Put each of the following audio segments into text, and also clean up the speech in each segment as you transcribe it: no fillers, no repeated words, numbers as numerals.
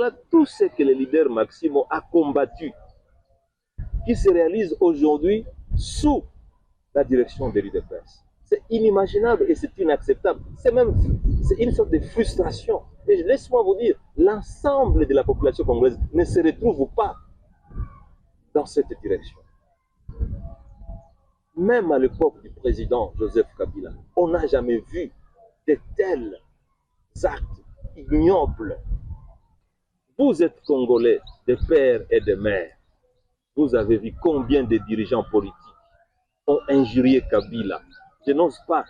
Voilà tout ce que le leader Maximo a combattu, qui se réalise aujourd'hui sous la direction de l'UDPS. C'est inimaginable et c'est inacceptable. C'est une sorte de frustration. Et laisse-moi vous dire, l'ensemble de la population congolaise ne se retrouve pas dans cette direction. Même à l'époque du président Joseph Kabila, on n'a jamais vu de tels actes ignobles. Vous êtes Congolais, de père et de mère. Vous avez vu combien de dirigeants politiques ont injurié Kabila. Je n'ose pas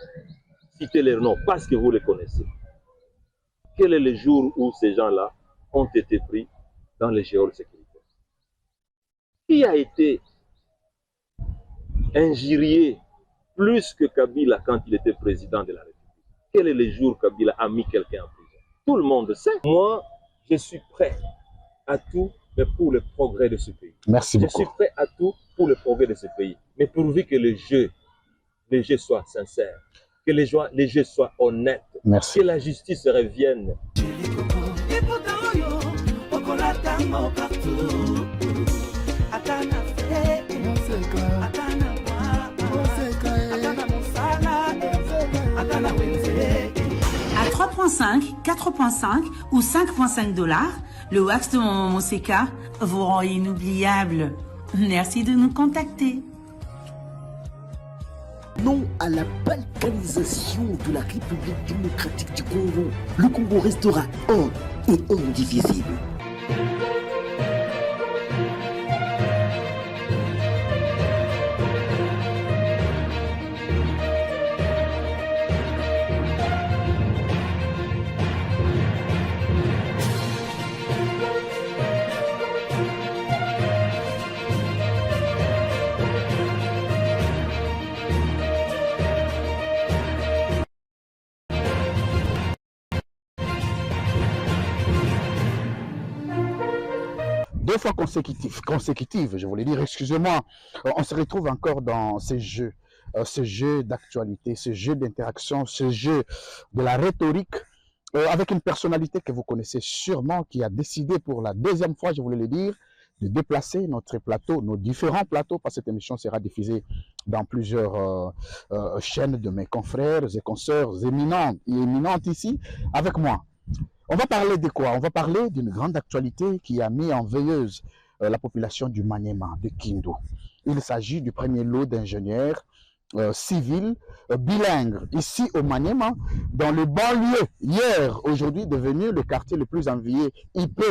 citer leurs noms parce que vous les connaissez. Quel est le jour où ces gens-là ont été pris dans les geôles sécuritaires? Qui a été injurié plus que Kabila quand il était président de la République? Quel est le jour où Kabila a mis quelqu'un en prison? Tout le monde sait. Moi, je suis prêt à tout, mais pour le progrès de ce pays. Merci beaucoup. Je suis prêt à tout pour le progrès de ce pays. Mais pourvu que le jeu soit sincère, que les jeux soient honnêtes, merci. Que la justice revienne. À 3,5, 4,5 ou 5,5 $, le wax de Maman Moseka vous rend inoubliable. Merci de nous contacter. Non à la balkanisation de la République démocratique du Congo. Le Congo restera un et indivisible. Deux fois consécutives, je voulais dire, excusez-moi, on se retrouve encore dans ces jeux d'actualité, ce jeu d'interaction, ce jeu de la rhétorique, avec une personnalité que vous connaissez sûrement, qui a décidé pour la deuxième fois, je voulais le dire, de déplacer notre plateau, nos différents plateaux, parce que cette émission sera diffusée dans plusieurs chaînes de mes confrères et consoeurs éminents et éminentes ici, avec moi. On va parler de quoi? On va parler d'une grande actualité qui a mis en veilleuse la population du Maniema, de Kindu. Il s'agit du premier lot d'ingénieurs civils bilingues ici au Maniema, dans le banlieue, hier, aujourd'hui devenu le quartier le plus envié IP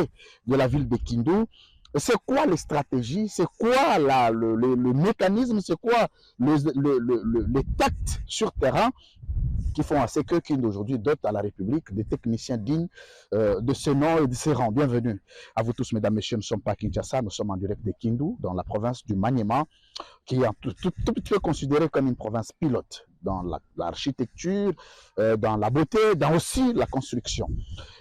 de la ville de Kindu. C'est quoi les stratégies? C'est quoi le mécanisme? C'est quoi les tactes sur terrain qui font assez que Kindu aujourd'hui dote à la République des techniciens dignes de ce nom et de ce rang? Bienvenue à vous tous, mesdames, messieurs. Nous ne sommes pas à Kinshasa, nous sommes en direct de Kindu, dans la province du Maniema, qui est tout petit peu considérée comme une province pilote dans l'architecture, dans la beauté, dans aussi la construction.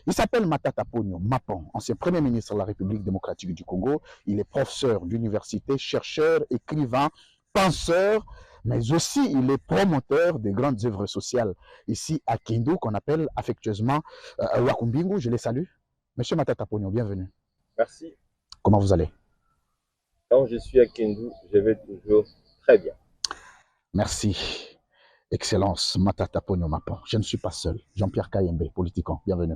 Il s'appelle Matata Ponyo Mapon, ancien Premier ministre de la République démocratique du Congo. Il est professeur d'université, chercheur, écrivain, penseur, mais aussi il est promoteur des grandes œuvres sociales ici à Kindu, qu'on appelle affectueusement Wakumbingu. Je les salue. Monsieur Matata Ponyo, bienvenue. Merci. Comment vous allez? Quand je suis à Kindu, je vais toujours très bien. Merci. Excellence, Matata Ponyo Mapon. Je ne suis pas seul. Jean-Pierre Kayembe, Politikon, bienvenue.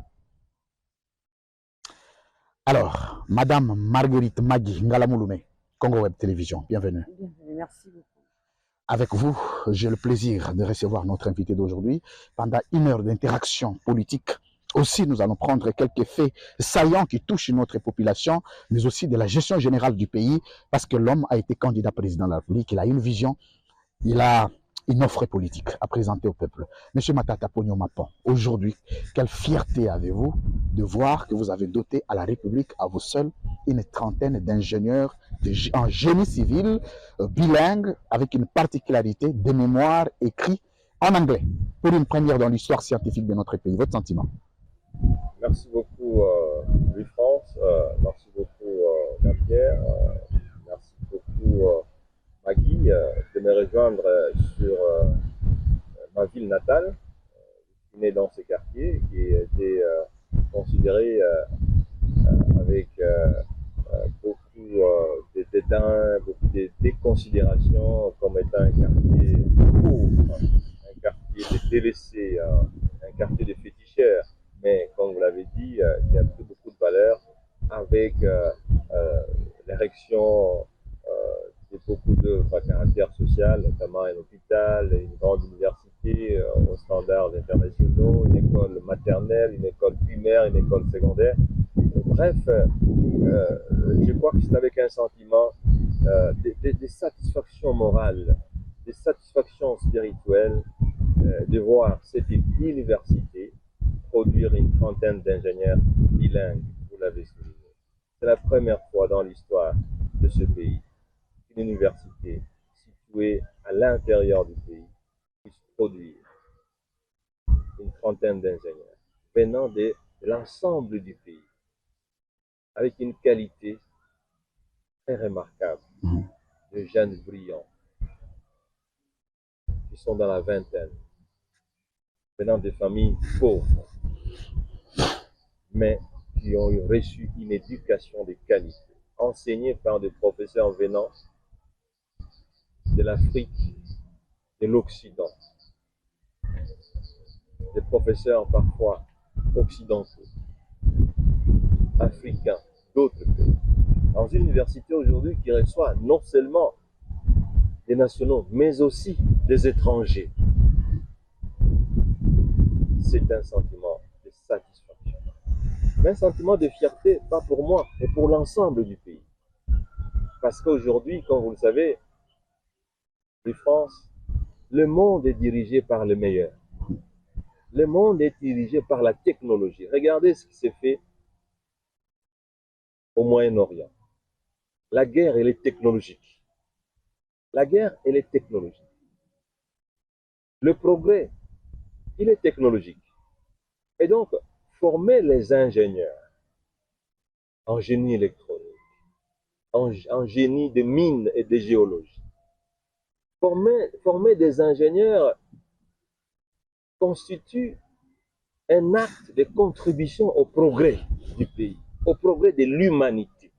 Alors, Madame Marguerite Magui Ngalamouloumé, Congo Web Télévision, bienvenue. Bienvenue, merci beaucoup. Avec vous, j'ai le plaisir de recevoir notre invité d'aujourd'hui pendant une heure d'interaction politique. Aussi, nous allons prendre quelques faits saillants qui touchent notre population, mais aussi de la gestion générale du pays, parce que l'homme a été candidat président de la République, il a une vision, il a une offre politique à présenter au peuple. Monsieur Matata Ponyo Mapon, aujourd'hui, quelle fierté avez-vous de voir que vous avez doté à la République, à vous seuls, une trentaine d'ingénieurs en génie civil, bilingues, avec une particularité des mémoires écrits en anglais, pour une première dans l'histoire scientifique de notre pays. Votre sentiment? Merci beaucoup, Louis-France. Merci beaucoup, Jean-Pierre. Merci beaucoup, Magui, de me rejoindre sur ma ville natale. Je suis né dans ce quartier qui était considéré beaucoup de déconsidération comme étant un quartier pauvre, un quartier de délaissés, un quartier de féticheurs. Mais comme vous l'avez dit, il y a beaucoup de valeurs avec l'érection de beaucoup d'œuvres à caractère social, notamment un hôpital, une grande université aux standards internationaux, une école maternelle, une école primaire, une école secondaire. Bref, je crois que c'est avec un sentiment de satisfaction morale, de satisfaction spirituelle, de voir cette université produire une trentaine d'ingénieurs bilingues, vous l'avez souligné. C'est la première fois dans l'histoire de ce pays qu'une université située à l'intérieur du pays puisse produire une trentaine d'ingénieurs venant de l'ensemble du pays, avec une qualité très remarquable, de jeunes brillants qui sont dans la vingtaine, venant de familles pauvres, mais qui ont reçu une éducation de qualité, enseignée par des professeurs venant de l'Afrique, de l'Occident, des professeurs parfois occidentaux, africains, d'autres pays. Dans une université aujourd'hui qui reçoit non seulement des nationaux, mais aussi des étrangers. C'est un sentiment de satisfaction, mais un sentiment de fierté, pas pour moi, mais pour l'ensemble du pays. Parce qu'aujourd'hui, comme vous le savez, en France, le monde est dirigé par le meilleur. Le monde est dirigé par la technologie. Regardez ce qui s'est fait au Moyen-Orient. La guerre, elle est technologique. La guerre, elle est technologique. Le progrès, il est technologique. Et donc, former les ingénieurs en génie électronique, en génie de mines et de géologie, former des ingénieurs constitue un acte de contribution au progrès du pays, au progrès de l'humanité.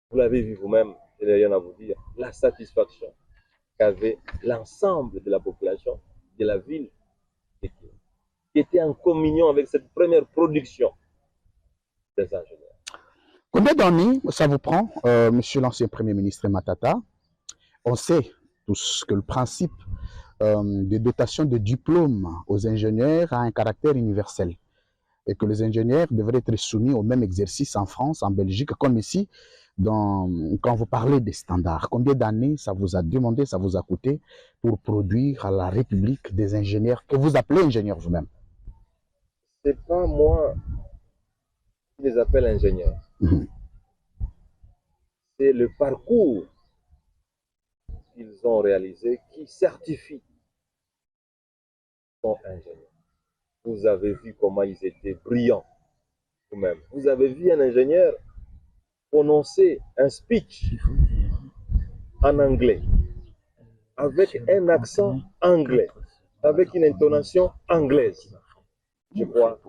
Vous l'avez vu vous-même, je n'ai rien à vous dire, la satisfaction qu'avait l'ensemble de la population de la ville de Kiev, qui était en communion avec cette première production des ingénieurs. Combien d'années ça vous prend, monsieur l'ancien Premier ministre Matata? On sait tous que le principe de dotation de diplômes aux ingénieurs a un caractère universel et que les ingénieurs devraient être soumis au même exercice en France, en Belgique, comme ici, quand vous parlez des standards. Combien d'années ça vous a demandé, ça vous a coûté pour produire à la République des ingénieurs que vous appelez ingénieurs vous-même? C'est pas moi qui les appelle ingénieurs. C'est le parcours qu'ils ont réalisé qui certifie qu'ils sont ingénieurs. Vous avez vu comment ils étaient brillants vous-même. Vous avez vu un ingénieur prononcer un speech en anglais, avec un accent anglais, avec une intonation anglaise. Je crois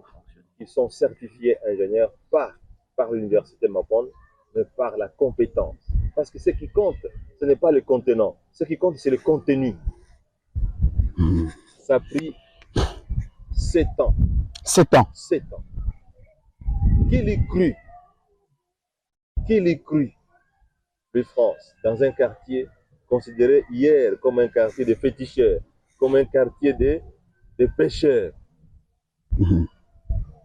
qu'ils sont certifiés ingénieurs par l'université Mapon, mais par la compétence. Parce que ce qui compte, ce n'est pas le contenant. Ce qui compte, c'est le contenu. Ça a pris 7 ans. 7 ans. 7 ans. Qui l'y crut? Qui l'y crut? De France, dans un quartier considéré hier comme un quartier de féticheurs, comme un quartier de pêcheurs,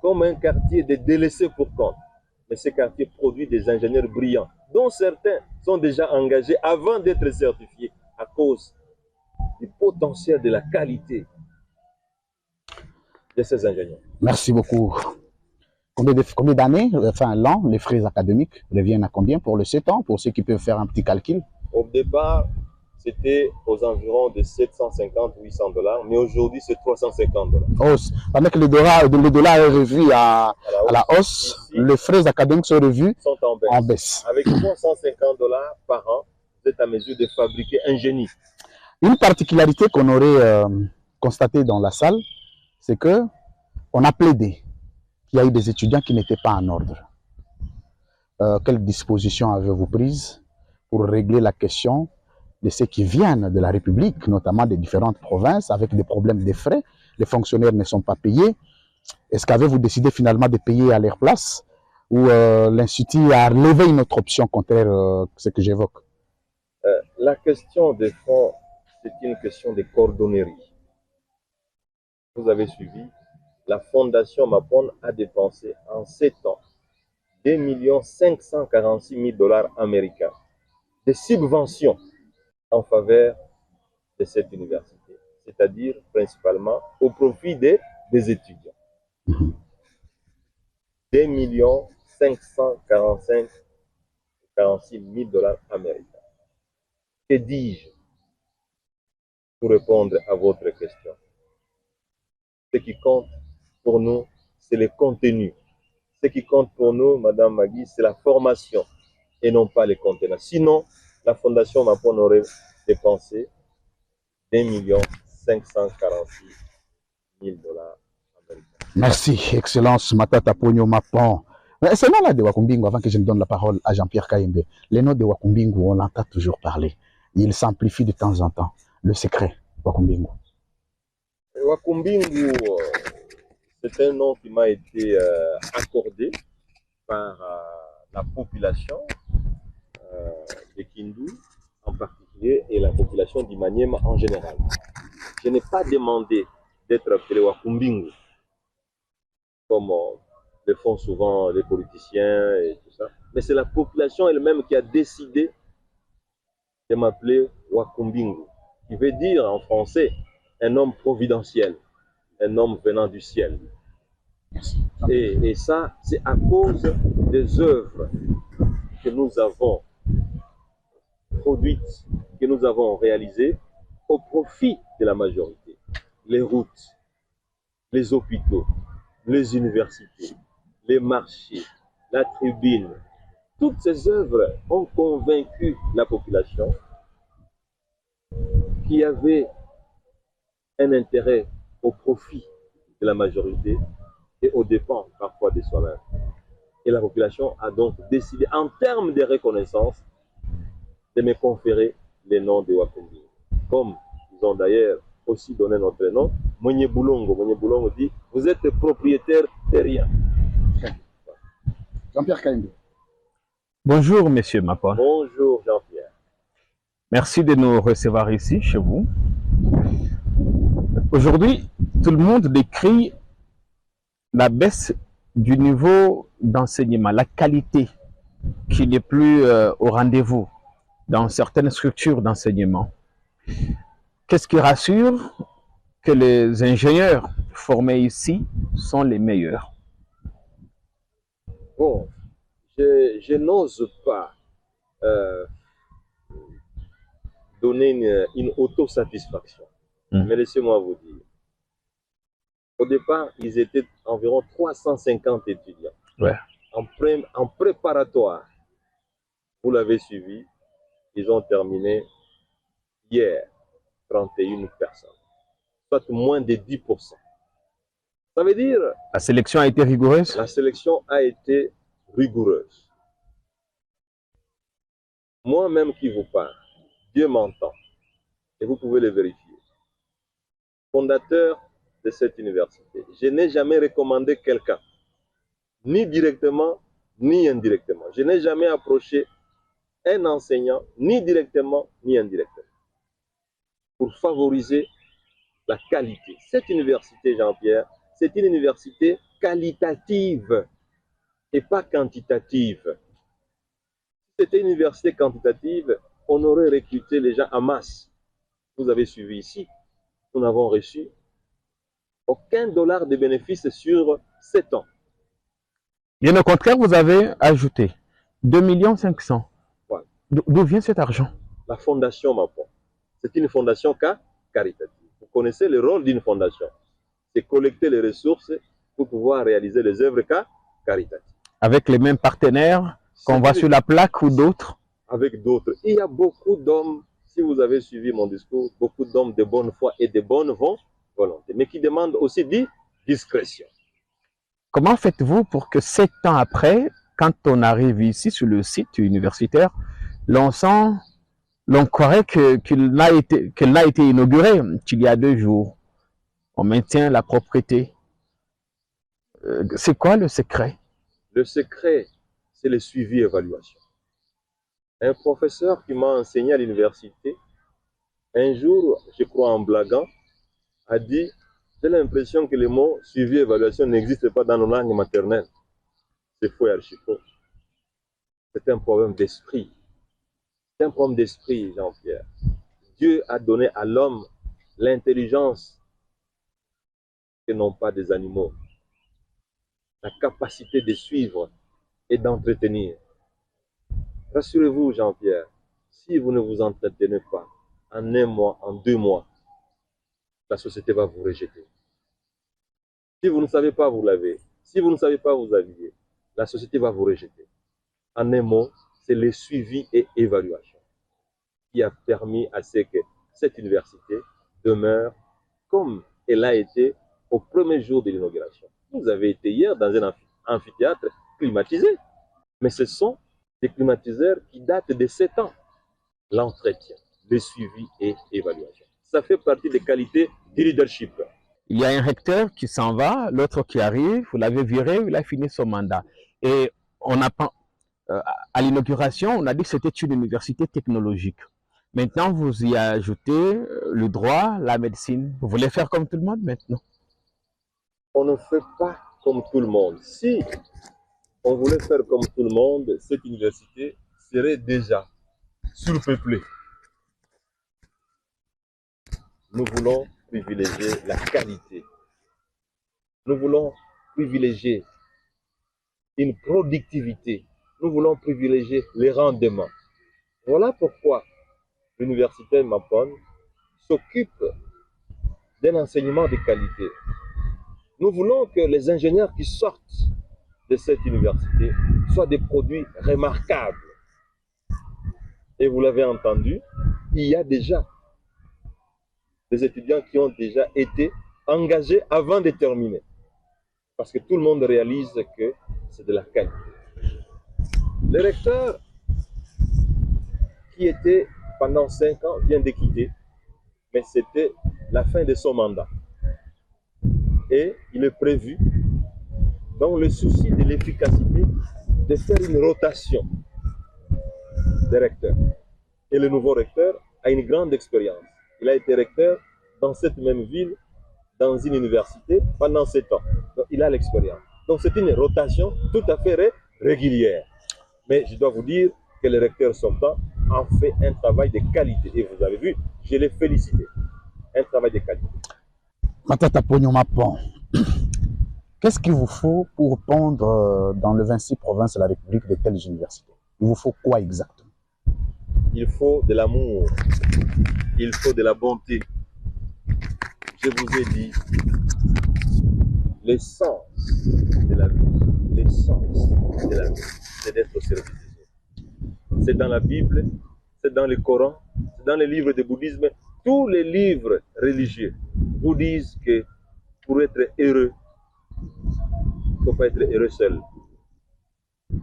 comme un quartier de délaissés pour compte. Mais ce quartier produit des ingénieurs brillants, dont certains sont déjà engagés avant d'être certifiés à cause du potentiel de la qualité de ces ingénieurs. Merci beaucoup. Combien d'années, enfin l'an, les frais académiques reviennent à combien pour le 7 ans, pour ceux qui peuvent faire un petit calcul? Au départ, c'était aux environs de 750-800 $, mais aujourd'hui c'est 350 $. Oh, pendant que le dollar est revu à la hausse, ici, les frais académiques sont revus en baisse. Avec 350 $ par an, vous êtes à mesure de fabriquer un génie. Une particularité qu'on aurait constatée dans la salle, c'est que on a plaidé qu'il y a eu des étudiants qui n'étaient pas en ordre. Quelles dispositions avez-vous prises pour régler la question de ceux qui viennent de la République, notamment des différentes provinces, avec des problèmes de frais. Les fonctionnaires ne sont pas payés. Est-ce qu'avez-vous décidé finalement de payer à leur place ou l'Institut a levé une autre option contraire à ce que j'évoque? La question des fonds, c'est une question de cordonnerie. Vous avez suivi, la Fondation Mapon a dépensé en 7 ans 2 546 000 $ américains de subventions en faveur de cette université, c'est-à-dire principalement au profit des étudiants. 2 546 000 $ américains. Que dis-je pour répondre à votre question? Ce qui compte pour nous, c'est le contenu. Ce qui compte pour nous, Madame Magui, c'est la formation et non pas les contenants. Sinon, la Fondation Mapon aurait dépensé 2 546 000 $ américains. Merci, Excellence Matata Ponyo Mapon. C'est le nom là de Wakumbingu, avant que je ne donne la parole à Jean-Pierre Kayembe. Les noms de Wakumbingu, on l'entend toujours parler. Il s'amplifie de temps en temps. Le secret, Wakumbingu. Wakumbingu, c'est un nom qui m'a été accordé par la population de Kindu en particulier et la population d'Imaniema en général. Je n'ai pas demandé d'être appelé Wakumbingu comme le font souvent les politiciens et tout ça, mais c'est la population elle-même qui a décidé de m'appeler Wakumbingu, qui veut dire en français un homme providentiel, un homme venant du ciel. Et ça, c'est à cause des œuvres que nous avons produites, que nous avons réalisées au profit de la majorité. Les routes, les hôpitaux, les universités, les marchés, la tribune, toutes ces œuvres ont convaincu la population qui avait un intérêt au profit de la majorité et aux dépens parfois de soi-même. Et la population a donc décidé, en termes de reconnaissance, de me conférer le nom de Wakumbingu. Comme ils ont d'ailleurs aussi donné notre nom, Mwenye Boulongo. Mwenye Boulongo dit, vous êtes propriétaire de rien. Jean-Pierre Kayembe. Bonjour, Monsieur Mapon. Bonjour, Jean-Pierre. Merci de nous recevoir ici, chez vous. Aujourd'hui, tout le monde décrit la baisse du niveau d'enseignement, la qualité qui n'est plus au rendez-vous dans certaines structures d'enseignement. Qu'est-ce qui rassure? Que les ingénieurs formés ici sont les meilleurs. Bon, je n'ose pas donner une autosatisfaction. Mais laissez-moi vous dire. Au départ, ils étaient environ 350 étudiants. Ouais. En préparatoire, vous l'avez suivi, ils ont terminé hier 31 personnes, soit moins de 10%. Ça veut dire... La sélection a été rigoureuse? La sélection a été rigoureuse. Moi-même qui vous parle, Dieu m'entend, et vous pouvez le vérifier. Fondateur de cette université, je n'ai jamais recommandé quelqu'un, ni directement, ni indirectement. Je n'ai jamais approché un enseignant, ni directement, ni indirectement, pour favoriser la qualité. Cette université, Jean-Pierre, c'est une université qualitative et pas quantitative. Si c'était une université quantitative, on aurait recruté les gens en masse. Vous avez suivi ici, nous n'avons reçu aucun dollar de bénéfice sur 7 ans. Bien au contraire, vous avez ajouté 2 500 000. Voilà. D'où vient cet argent? La Fondation Mapon. C'est une fondation caritative. Vous connaissez le rôle d'une fondation. C'est collecter les ressources pour pouvoir réaliser les œuvres caritatives. Avec les mêmes partenaires qu'on voit sur la plaque ou d'autres? Avec d'autres. Il y a beaucoup d'hommes, si vous avez suivi mon discours, beaucoup d'hommes de bonne foi et de bonne volonté, mais qui demandent aussi discrétion. Comment faites-vous pour que 7 ans après, quand on arrive ici sur le site universitaire, l'on croirait qu'il a été inauguré qu'il y a 2 jours. On maintient la propreté. C'est quoi le secret? Le secret, c'est le suivi-évaluation. Un professeur qui m'a enseigné à l'université, un jour, je crois en blaguant, a dit « J'ai l'impression que le mot suivi-évaluation n'existe pas dans nos langues maternelles. » C'est faux et archi faux. C'est un problème d'esprit. C'est un problème d'esprit, Jean-Pierre. Dieu a donné à l'homme l'intelligence que n'ont pas des animaux, la capacité de suivre et d'entretenir. Rassurez-vous, Jean-Pierre, si vous ne vous entretenez pas, en 1 mois, en 2 mois, la société va vous rejeter. Si vous ne savez pas vous laver, si vous ne savez pas vous habiller, la société va vous rejeter. En 1 mot, c'est le suivi et évaluation qui a permis à ce que cette université demeure comme elle a été au premier jour de l'inauguration. Vous avez été hier dans un amphithéâtre climatisé, mais ce sont des climatiseurs qui datent de 7 ans. L'entretien, le suivi et évaluation. Ça fait partie des qualités du leadership. Il y a un recteur qui s'en va, l'autre qui arrive, vous l'avez viré, il a fini son mandat. Et on a, à l'inauguration, on a dit que c'était une université technologique. Maintenant, vous y ajoutez le droit, la médecine. Vous voulez faire comme tout le monde maintenant? On ne fait pas comme tout le monde. Si on voulait faire comme tout le monde, cette université serait déjà surpeuplée. Nous voulons privilégier la qualité. Nous voulons privilégier une productivité. Nous voulons privilégier les rendements. Voilà pourquoi l'université Mapone s'occupe d'un enseignement de qualité. Nous voulons que les ingénieurs qui sortent de cette université soient des produits remarquables. Et vous l'avez entendu, il y a déjà des étudiants qui ont déjà été engagés avant de terminer. Parce que tout le monde réalise que c'est de la qualité. Le recteur, qui était pendant 5 ans, vient de quitter, mais c'était la fin de son mandat. Et il est prévu, dans le souci de l'efficacité, de faire une rotation des recteurs. Et le nouveau recteur a une grande expérience. Il a été recteur dans cette même ville, dans une université, pendant 7 ans. Donc, il a l'expérience. Donc, c'est une rotation tout à fait régulière. Mais je dois vous dire que le recteur sortant a fait un travail de qualité. Et vous avez vu, je l'ai félicité. Un travail de qualité. Matata Ponyo Mapon, qu'est-ce qu'il vous faut pour pondre dans les 26 provinces de la République de telles universités? Il vous faut quoi exactement? Il faut de l'amour. Il faut de la bonté. Je vous ai dit, l'essence de la vie, l'essence de la vie, c'est d'être au service des autres. C'est dans la Bible, c'est dans le Coran, c'est dans les livres de bouddhisme. Tous les livres religieux vous disent que pour être heureux, il ne faut pas être heureux seul.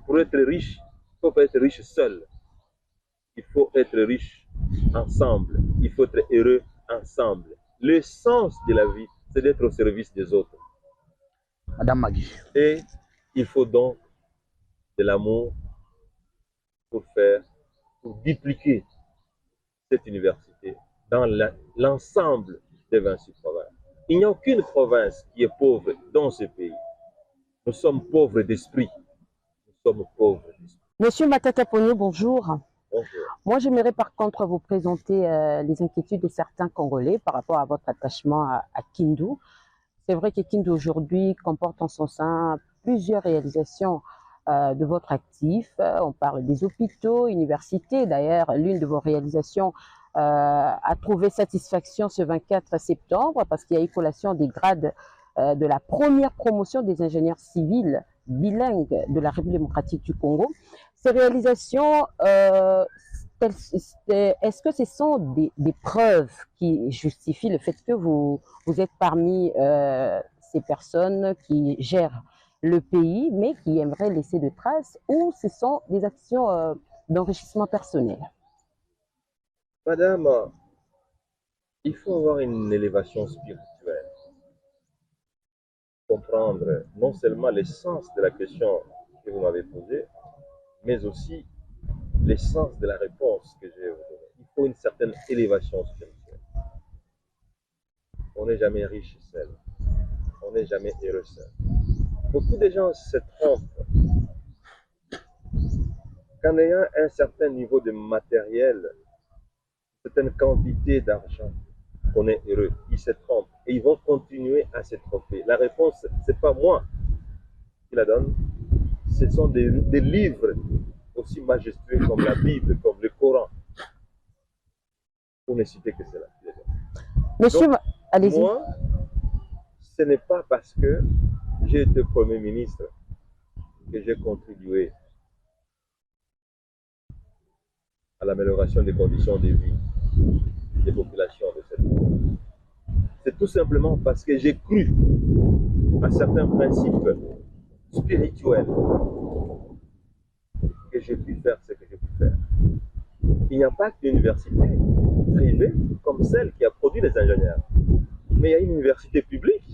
Pour être riche, il ne faut pas être riche seul. Il faut être riche ensemble. Il faut être heureux ensemble. Le sens de la vie, c'est d'être au service des autres. Madame Magui. Et il faut donc de l'amour pour dupliquer cette université dans l'ensemble des 26 provinces. Il n'y a aucune province qui est pauvre dans ce pays. Nous sommes pauvres d'esprit. Nous sommes pauvres d'esprit. Monsieur Matata Ponyo, bonjour. Bonjour. Moi, j'aimerais par contre vous présenter les inquiétudes de certains Congolais par rapport à votre attachement à Kindu. C'est vrai que Kindu aujourd'hui comporte en son sein plusieurs réalisations de votre actif. On parle des hôpitaux, universités. D'ailleurs, l'une de vos réalisations a trouvé satisfaction ce 24 septembre parce qu'il y a eu collation des grades de la première promotion des ingénieurs civils bilingues de la République démocratique du Congo. Ces réalisations, est-ce que ce sont des preuves qui justifient le fait que vous êtes parmi ces personnes qui gèrent le pays, mais qui aimeraient laisser de traces, ou ce sont des actions d'enrichissement personnel? Madame, il faut avoir une élévation spirituelle. Comprendre non seulement l'essence de la question que vous m'avez posée, mais aussi l'essence de la réponse que je vais vous donner. Il faut une certaine élévation spirituelle. On n'est jamais riche seul. On n'est jamais heureux seul. Beaucoup de gens se trompent qu'en ayant un certain niveau de matériel, une certaine quantité d'argent, qu'on est heureux. Ils se trompent et ils vont continuer à se tromper. La réponse, ce n'est pas moi qui la donne, ce sont des livres aussi majestueux comme la Bible, comme le Coran, pour ne citer que cela. Monsieur, allez-y. Moi, ce n'est pas parce que j'ai été Premier ministre que j'ai contribué à l'amélioration des conditions de vie des populations de cette ville. C'est tout simplement parce que j'ai cru à certains principes spirituels que j'ai pu faire ce que j'ai pu faire. Il n'y a pas d'université privée comme celle qui a produit les ingénieurs. Mais il y a une université publique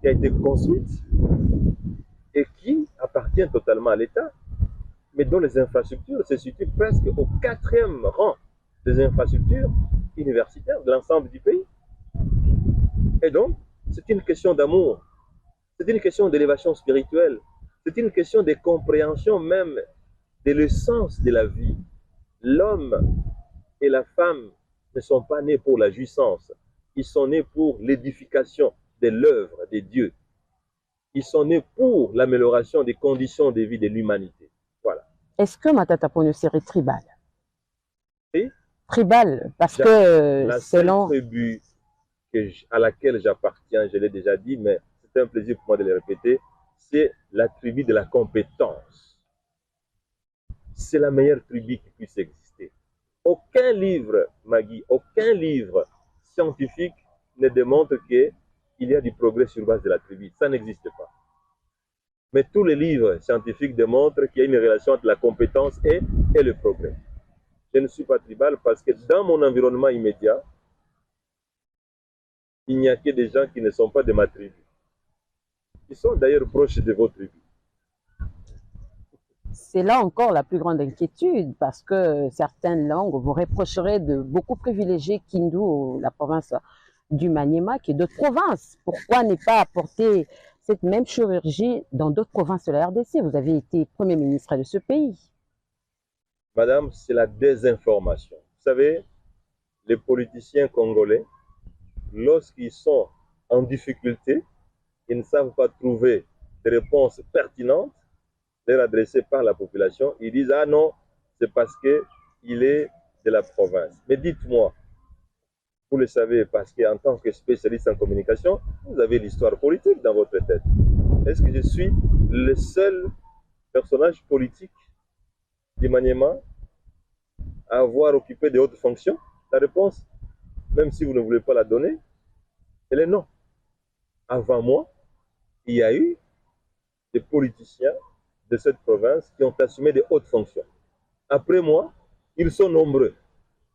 qui a été construite et qui appartient totalement à l'État, mais dont les infrastructures se situent presque au 4e rang des infrastructures universitaires de l'ensemble du pays. Et donc, c'est une question d'amour, c'est une question d'élévation spirituelle, c'est une question de compréhension même de l'essence de la vie. L'homme et la femme ne sont pas nés pour la jouissance, ils sont nés pour l'édification de l'œuvre de Dieu. Ils sont nés pour l'amélioration des conditions de vie de l'humanité. Voilà. Est-ce que Matata Ponyo serait tribal? Et tribal, parce que la seule selon... tribu à laquelle j'appartiens, je l'ai déjà dit, mais c'est un plaisir pour moi de le répéter, c'est la tribu de la compétence. C'est la meilleure tribu qui puisse exister. Aucun livre, Magui, aucun livre scientifique ne démontre qu'il y a du progrès sur base de la tribu. Ça n'existe pas. Mais tous les livres scientifiques démontrent qu'il y a une relation entre la compétence et le progrès. Je ne suis pas tribal parce que dans mon environnement immédiat, il n'y a que des gens qui ne sont pas de ma tribu. Ils sont d'ailleurs proches de vos tribus. C'est là encore la plus grande inquiétude, parce que certaines langues vous reprocheraient de beaucoup privilégier Kindu, la province du Maniema, qui est d'autres provinces. Pourquoi ne pas apporter cette même chirurgie dans d'autres provinces de la RDC? Vous avez été Premier ministre de ce pays. Madame, c'est la désinformation. Vous savez, les politiciens congolais, lorsqu'ils sont en difficulté, ils ne savent pas trouver des réponses pertinentes leur adressées par la population. Ils disent, ah non, c'est parce qu'il est de la province. Mais dites-moi, vous le savez, parce qu'en tant que spécialiste en communication, vous avez l'histoire politique dans votre tête. Est-ce que je suis le seul personnage politique du Maniema à avoir occupé de hautes fonctions? La réponse, même si vous ne voulez pas la donner, elle est non. Avant moi, il y a eu des politiciens de cette province qui ont assumé de hautes fonctions. Après moi, ils sont nombreux.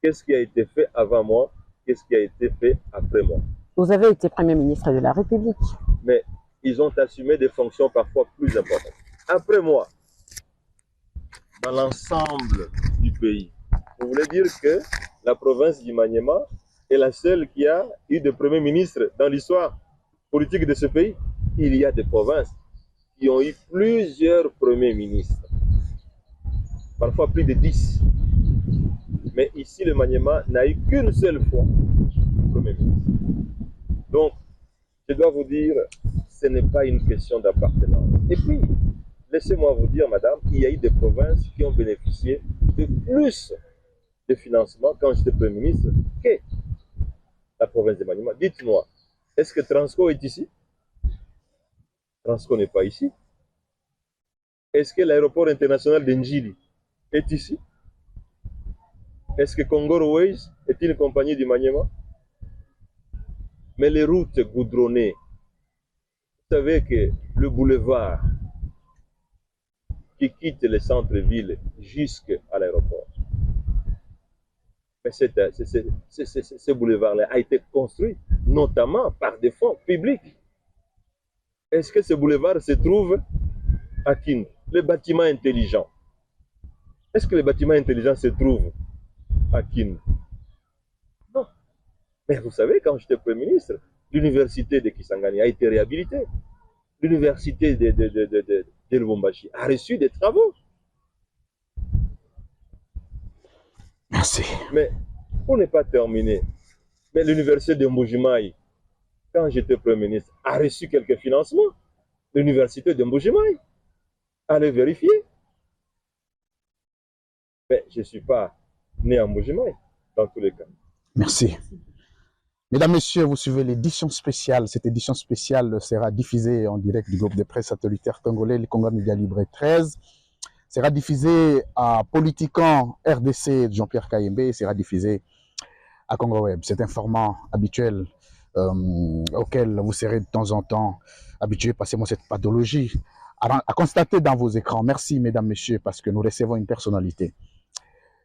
Qu'est-ce qui a été fait avant moi? Qu'est-ce qui a été fait après moi? Vous avez été Premier ministre de la République. Mais ils ont assumé des fonctions parfois plus importantes. Après moi, dans l'ensemble du pays, vous voulez dire que la province du Maniema est la seule qui a eu de Premier ministre dans l'histoire politique de ce pays? Il y a des provinces qui ont eu plusieurs premiers ministres, parfois plus de 10. Mais ici, le Maniema n'a eu qu'une seule fois Premier ministre. Donc, je dois vous dire, ce n'est pas une question d'appartenance. Et puis, laissez-moi vous dire, madame, il y a eu des provinces qui ont bénéficié de plus de financement quand j'étais Premier ministre que la province de Maniema. Dites-moi, est-ce que Transco est ici? Transco n'est pas ici. Est-ce que l'aéroport international d'Njili est ici? Est-ce que Congo Airways est une compagnie du Maniema? Mais les routes goudronnées, vous savez que le boulevard qui quitte le centre-ville jusqu'à l'aéroport. Mais ce boulevard-là a été construit notamment par des fonds publics. Est-ce que ce boulevard se trouve à Kindu? Les bâtiments intelligents. Est-ce que les bâtiments intelligents se trouvent à Kindu? Non. Mais vous savez, quand j'étais Premier ministre, l'université de Kisangani a été réhabilitée. L'université de Lubumbashi a reçu des travaux. Merci. Mais pour ne pas terminer, mais l'université de Mbujimayi, quand j'étais Premier ministre, a reçu quelques financements. L'université de Mbujimayi, allez vérifier. Mais je ne suis pas né à Mbujimayi, dans tous les cas. Merci. Mesdames, Messieurs, vous suivez l'édition spéciale. Cette édition spéciale sera diffusée en direct du groupe de presse satellitaire congolais, le Congo Média Libre 13. Sera diffusée à Politican RDC de Jean-Pierre Kayembe, sera diffusée à Congo Web. C'est un format habituel auquel vous serez de temps en temps habitués, passez-moi cette pathologie, à constater dans vos écrans. Merci, mesdames, messieurs, parce que nous recevons une personnalité.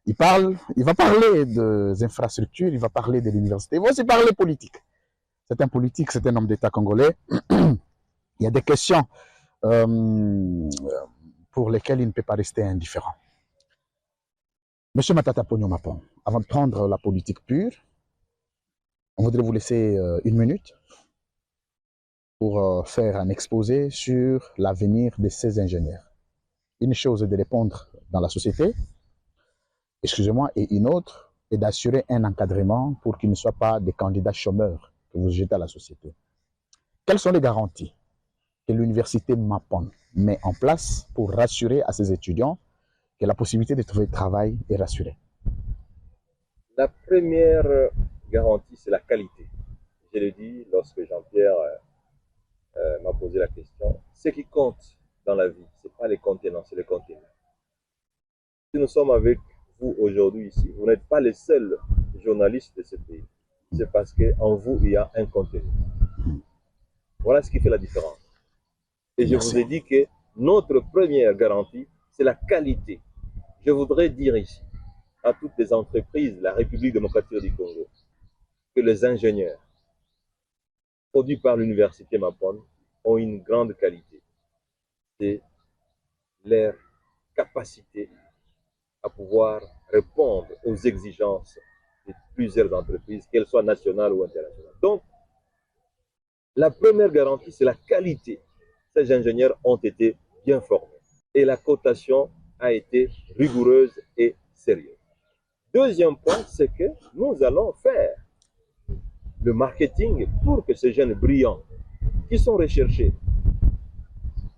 Il va parler des infrastructures, il va parler de l'université, il va aussi parler politique. C'est un politique, c'est un homme d'État congolais. Il y a des questions pour lesquelles il ne peut pas rester indifférent. Monsieur Matata Ponyo Mapon, avant de prendre la politique pure, on voudrait vous laisser une minute pour faire un exposé sur l'avenir de ces ingénieurs. Une chose est de répondre dans la société, excusez-moi, et une autre est d'assurer un encadrement pour qu'ils ne soient pas des candidats chômeurs que vous jetez à la société. Quelles sont les garanties que l'université Mapon met en place pour rassurer à ses étudiants que la possibilité de trouver travail est rassurée? La première garantie, c'est la qualité. Je l'ai dit lorsque Jean-Pierre m'a posé la question. Ce qui compte dans la vie, ce n'est pas les contenants, c'est les conteneurs. Si nous sommes avec vous aujourd'hui ici, vous n'êtes pas les seuls journalistes de ce pays. C'est parce qu'en vous, il y a un contenu. Voilà ce qui fait la différence. Et je vous ai dit que notre première garantie, c'est la qualité. Je voudrais dire ici, à toutes les entreprises de la République démocratique du Congo, que les ingénieurs produits par l'université Mapon ont une grande qualité. C'est leur capacité à pouvoir répondre aux exigences de plusieurs entreprises, qu'elles soient nationales ou internationales. Donc, la première garantie, c'est la qualité. Ces ingénieurs ont été bien formés et la cotation a été rigoureuse et sérieuse. Deuxième point, c'est que nous allons faire le marketing pour que ces jeunes brillants qui sont recherchés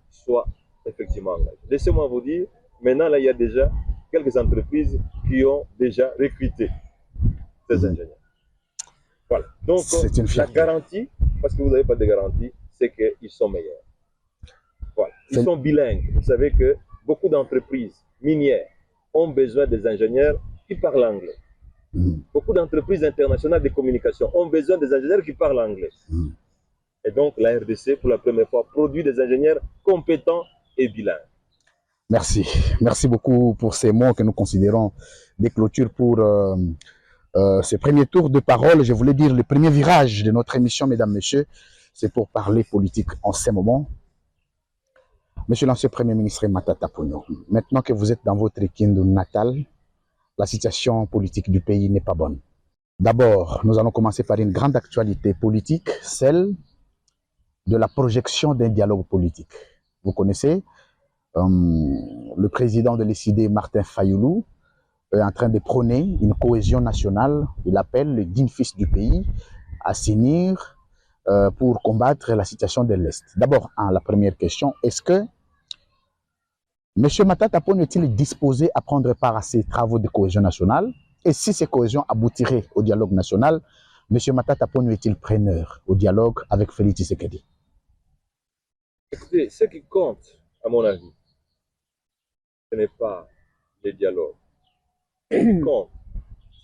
soient effectivement engagés. Laissez-moi vous dire, maintenant, là, il y a déjà quelques entreprises qui ont déjà recruté ces ingénieurs. Voilà. Donc, la garantie, parce que vous n'avez pas de garantie, c'est qu'ils sont meilleurs. Voilà. Ils sont bilingues. Vous savez que beaucoup d'entreprises minières ont besoin des ingénieurs qui parlent anglais. Beaucoup d'entreprises internationales de communication ont besoin des ingénieurs qui parlent anglais. Et donc, la RDC, pour la première fois, produit des ingénieurs compétents et bilingues. Merci. Merci beaucoup pour ces mots que nous considérons des clôtures pour ce premier tour de parole. Je voulais dire le premier virage de notre émission, mesdames, messieurs, c'est pour parler politique en ce moment. Monsieur l'ancien Premier ministre Matata Ponyo, maintenant que vous êtes dans votre Kindu natal, la situation politique du pays n'est pas bonne. D'abord, nous allons commencer par une grande actualité politique, celle de la projection d'un dialogue politique. Vous connaissez, le président de l'ECD, Martin Fayoulou, est en train de prôner une cohésion nationale. Il appelle les dignes fils du pays à s'unir pour combattre la situation de l'Est. D'abord, la première question, est-ce que M. Matata Ponyo est-il disposé à prendre part à ces travaux de cohésion nationale? Et si ces cohésions aboutiraient au dialogue national, M. Matata Ponyo est-il preneur au dialogue avec Félix Tshisekedi? Écoutez, ce qui compte, à mon avis, ce n'est pas le dialogue. Ce qui compte,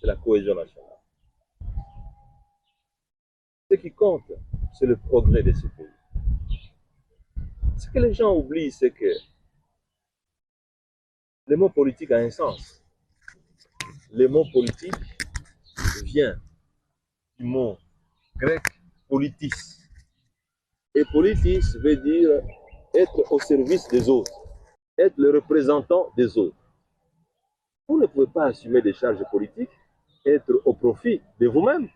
c'est la cohésion nationale. Ce qui compte, c'est le progrès de ce pays. Ce que les gens oublient, c'est que Le mot politique a un sens. Le mot politique vient du mot grec politis. Et politis veut dire être au service des autres, être le représentant des autres. Vous ne pouvez pas assumer des charges politiques, être au profit de vous-même.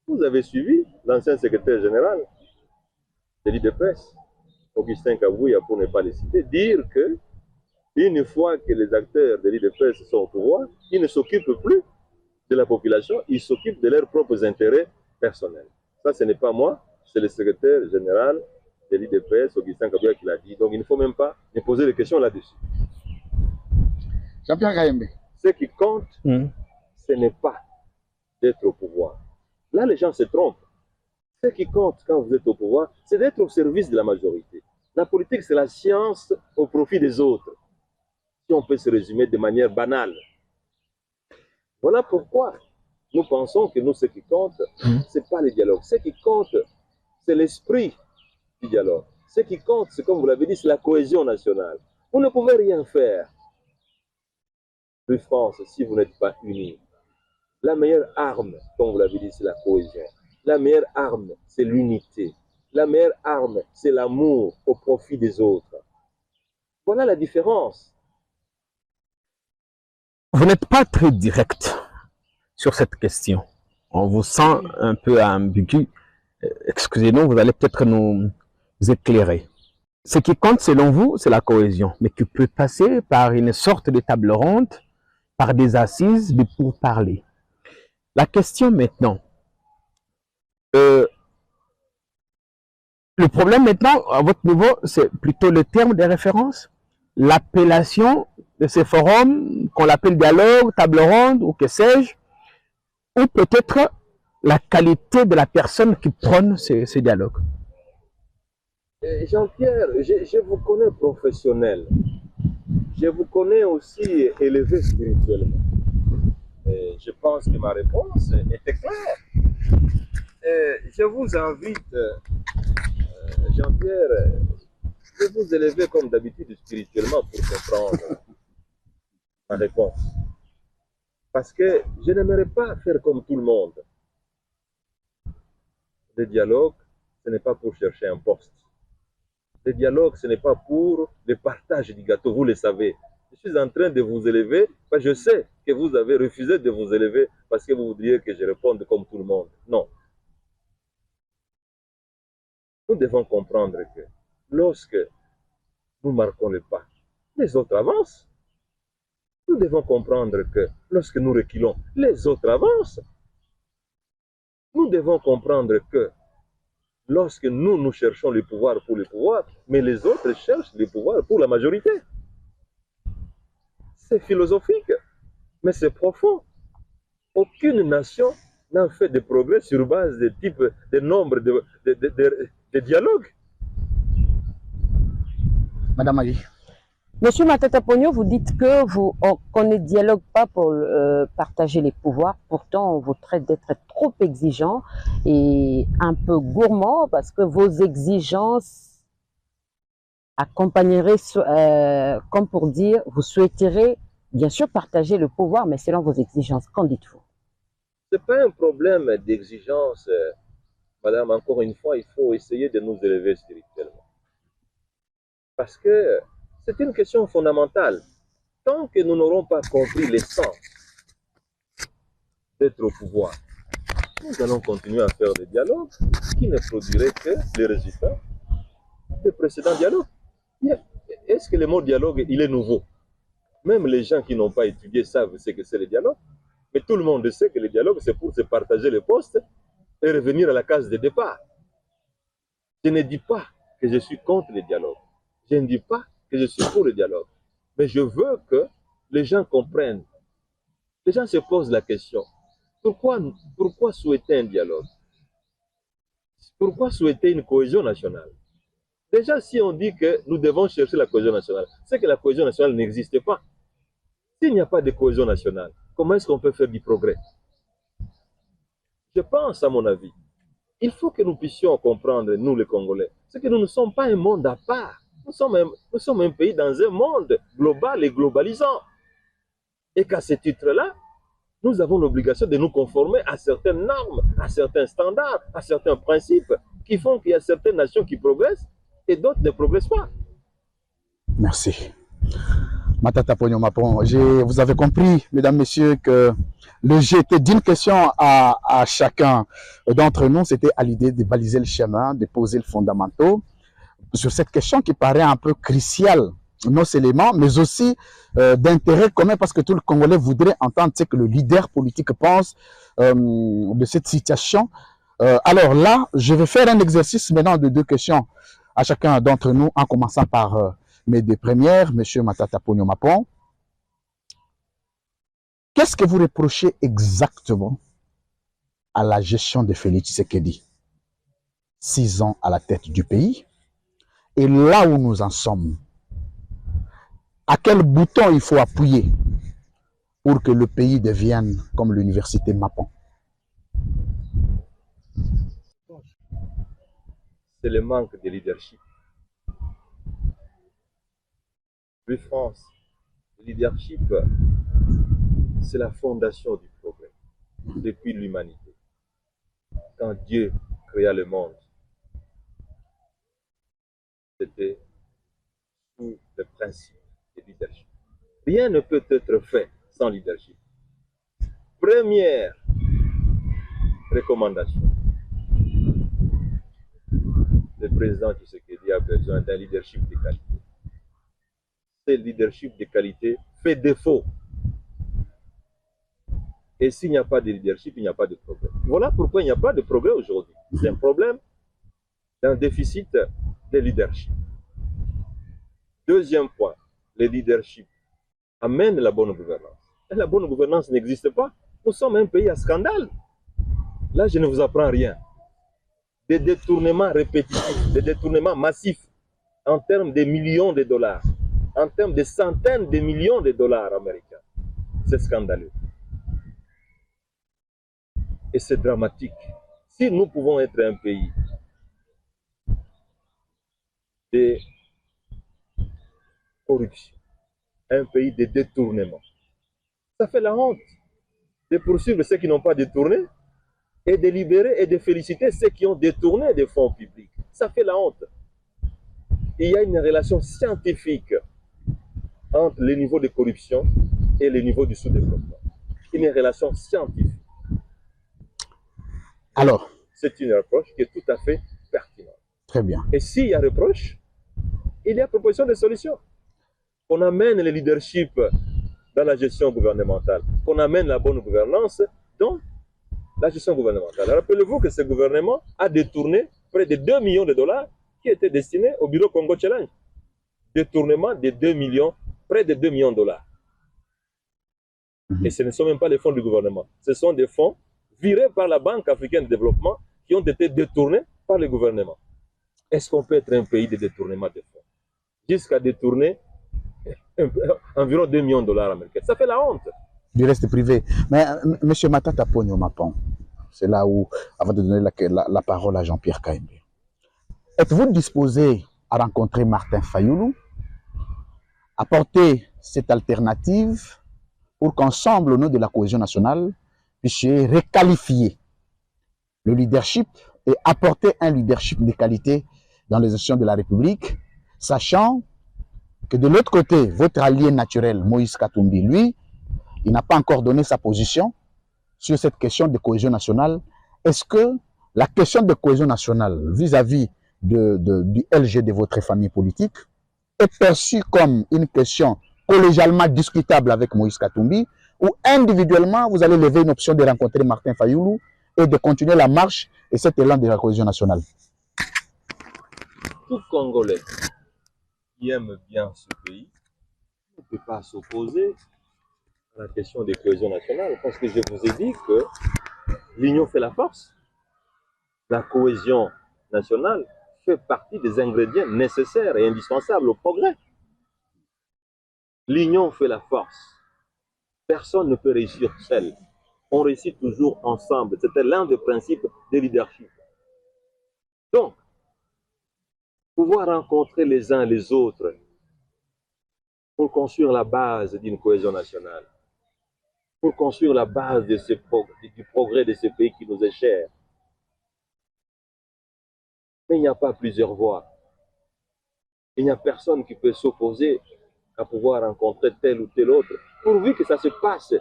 Vous avez suivi l'ancien secrétaire général de l'IDPS, Augustin Kabouya, pour ne pas le citer, dire que une fois que les acteurs de l'IDPS sont au pouvoir, ils ne s'occupent plus de la population, ils s'occupent de leurs propres intérêts personnels. Ça, ce n'est pas moi, c'est le secrétaire général de l'IDPS, Augustin Kabouya, qui l'a dit. Donc, il ne faut même pas me poser des questions là-dessus. Jean-Pierre Kaembe. Ce qui compte, ce n'est pas d'être au pouvoir. Là, les gens se trompent. Ce qui compte quand vous êtes au pouvoir, c'est d'être au service de la majorité. La politique, c'est la science au profit des autres. Si on peut se résumer de manière banale. Voilà pourquoi nous pensons que nous, ce qui compte, ce n'est pas le dialogue. Ce qui compte, c'est l'esprit du dialogue. Ce qui compte, c'est comme vous l'avez dit, c'est la cohésion nationale. Vous ne pouvez rien faire de France si vous n'êtes pas unis. La meilleure arme, comme vous l'avez dit, c'est la cohésion. La meilleure arme, c'est l'unité. La meilleure arme, c'est l'amour au profit des autres. Voilà la différence. Vous n'êtes pas très direct sur cette question. On vous sent un peu ambigu. Excusez-nous, vous allez peut-être nous éclairer. Ce qui compte selon vous, c'est la cohésion, mais qui peut passer par une sorte de table ronde, par des assises, mais pour parler. La question maintenant, le problème maintenant, à votre niveau, c'est plutôt le terme de référence, l'appellation de ces forums, qu'on l'appelle dialogue, table ronde, ou que sais-je, ou peut-être la qualité de la personne qui prône ce dialogue. Jean-Pierre, je vous connais professionnel. Je vous connais aussi élevé spirituellement. Et je pense que ma réponse était claire. Je vous invite, Jean-Pierre, de vous élever comme d'habitude spirituellement pour comprendre ma réponse. Parce que je n'aimerais pas faire comme tout le monde. Le dialogue, ce n'est pas pour chercher un poste. Le dialogue, ce n'est pas pour le partage du gâteau, vous le savez. Je suis en train de vous élever, parce que je sais que vous avez refusé de vous élever parce que vous voudriez que je réponde comme tout le monde. Non. Nous devons comprendre que lorsque nous marquons le pas, les autres avancent. Nous devons comprendre que lorsque nous reculons, les autres avancent. Nous devons comprendre que lorsque nous cherchons le pouvoir pour le pouvoir, mais les autres cherchent le pouvoir pour la majorité. C'est philosophique, mais c'est profond. Aucune nation n'a fait de progrès sur base de nombre de dialogues. Madame Ali. Monsieur Matata Pogno, vous dites qu'on ne dialogue pas pour partager les pouvoirs. Pourtant, on vous traite d'être trop exigeant et un peu gourmand parce que vos exigences accompagneraient, comme pour dire, vous souhaiterez bien sûr partager le pouvoir, mais selon vos exigences. Qu'en dites-vous? Ce n'est pas un problème d'exigence, madame. Encore une fois, il faut essayer de nous élever spirituellement. Parce que c'est une question fondamentale. Tant que nous n'aurons pas compris l'essence d'être au pouvoir, nous allons continuer à faire des dialogues qui ne produiraient que les résultats des précédents dialogues. Est-ce que le mot dialogue, il est nouveau? Même les gens qui n'ont pas étudié savent ce que c'est le dialogue. Mais tout le monde sait que le dialogue, c'est pour se partager les postes et revenir à la case de départ. Je ne dis pas que je suis contre le dialogue. Je ne dis pas que je suis pour le dialogue. Mais je veux que les gens comprennent. Les gens se posent la question. Pourquoi souhaiter un dialogue? Pourquoi souhaiter une cohésion nationale? Déjà, si on dit que nous devons chercher la cohésion nationale, c'est que la cohésion nationale n'existe pas. S'il n'y a pas de cohésion nationale, comment est-ce qu'on peut faire du progrès? Je pense, à mon avis, il faut que nous puissions comprendre, nous les Congolais, c'est que nous ne sommes pas un monde à part. Nous sommes un pays dans un monde global et globalisant. Et qu'à ce titre-là, nous avons l'obligation de nous conformer à certaines normes, à certains standards, à certains principes qui font qu'il y a certaines nations qui progressent et d'autres ne progressent pas. Merci. Matata Ponyo Mapon, vous avez compris, mesdames, messieurs, que le jeu était d'une question à chacun d'entre nous. C'était à l'idée de baliser le chemin, de poser le fondamental sur cette question qui paraît un peu cruciale, non seulement, mais aussi d'intérêt commun, parce que tout le Congolais voudrait entendre ce que le leader politique pense de cette situation. Alors là, je vais faire un exercice maintenant de 2 questions à chacun d'entre nous, en commençant par mes 2 premières, M. Matata Ponyo Mapon. Qu'est-ce que vous reprochez exactement à la gestion de Félix Tshisekedi? 6 ans à la tête du pays. Et là où nous en sommes, à quel bouton il faut appuyer pour que le pays devienne comme l'université Mapon? C'est le manque de leadership. Oui, France, le leadership, c'est la fondation du progrès depuis l'humanité. Quand Dieu créa le monde, c'était sous le principe de leadership. Rien ne peut être fait sans leadership. Première recommandation. Le président Tshisekedi a besoin d'un leadership de qualité. Ce leadership de qualité fait défaut. Et s'il n'y a pas de leadership, il n'y a pas de progrès. Voilà pourquoi il n'y a pas de progrès aujourd'hui. C'est un problème d'un déficit de leadership. Deuxième point, le leadership amène la bonne gouvernance. Et la bonne gouvernance n'existe pas. Nous sommes un pays à scandale. Là, je ne vous apprends rien. Des détournements répétitifs, des détournements massifs en termes de millions de dollars, en termes de centaines de millions de dollars américains. C'est scandaleux. Et c'est dramatique. Si nous pouvons être un pays de corruption, un pays de détournement, ça fait la honte de poursuivre ceux qui n'ont pas détourné et de libérer et de féliciter ceux qui ont détourné des fonds publics. Ça fait la honte. Il y a une relation scientifique entre le niveau de corruption et le niveau du sous-développement. Une relation scientifique. Alors, c'est une approche qui est tout à fait pertinente. Très bien. Et s'il y a reproche, il y a proposition de solution. Qu'on amène le leadership dans la gestion gouvernementale, qu'on amène la bonne gouvernance dans la gestion gouvernementale. Rappelez-vous que ce gouvernement a détourné près de 2 millions de dollars qui étaient destinés au bureau Congo Challenge. Détournement de 2 millions, près de 2 millions de dollars. Et ce ne sont même pas les fonds du gouvernement. Ce sont des fonds virés par la Banque africaine de développement qui ont été détournés par le gouvernement. Est-ce qu'on peut être un pays de détournement de fonds? Jusqu'à détourner environ 2 millions de dollars américains. Ça fait la honte. Du reste privé. Mais M. Matata Ponyo Mapon, c'est là où, avant de donner la parole à Jean-Pierre Kaimbe, êtes-vous disposé à rencontrer Martin Fayoulou, apporter cette alternative pour qu'ensemble, au nom de la cohésion nationale, puissiez requalifier le leadership et apporter un leadership de qualité dans les institutions de la République, sachant que de l'autre côté, votre allié naturel, Moïse Katumbi, lui, il n'a pas encore donné sa position sur cette question de cohésion nationale. Est-ce que la question de cohésion nationale vis-à-vis du LG de votre famille politique est perçue comme une question collégialement discutable avec Moïse Katumbi, ou individuellement, vous allez lever une option de rencontrer Martin Fayoulou et de continuer la marche et cet élan de la cohésion nationale? Tout Congolais qui aime bien ce pays ne peut pas s'opposer à la question de cohésion nationale, parce que je vous ai dit que l'union fait la force. La cohésion nationale fait partie des ingrédients nécessaires et indispensables au progrès. L'union fait la force. Personne ne peut réussir seul. On réussit toujours ensemble. C'était l'un des principes du leadership. Donc, pouvoir rencontrer les uns les autres pour construire la base d'une cohésion nationale, pour construire la base de du progrès de ce pays qui nous est cher. Mais il n'y a pas plusieurs voies. Il n'y a personne qui peut s'opposer à pouvoir rencontrer tel ou tel autre, pourvu que ça se passe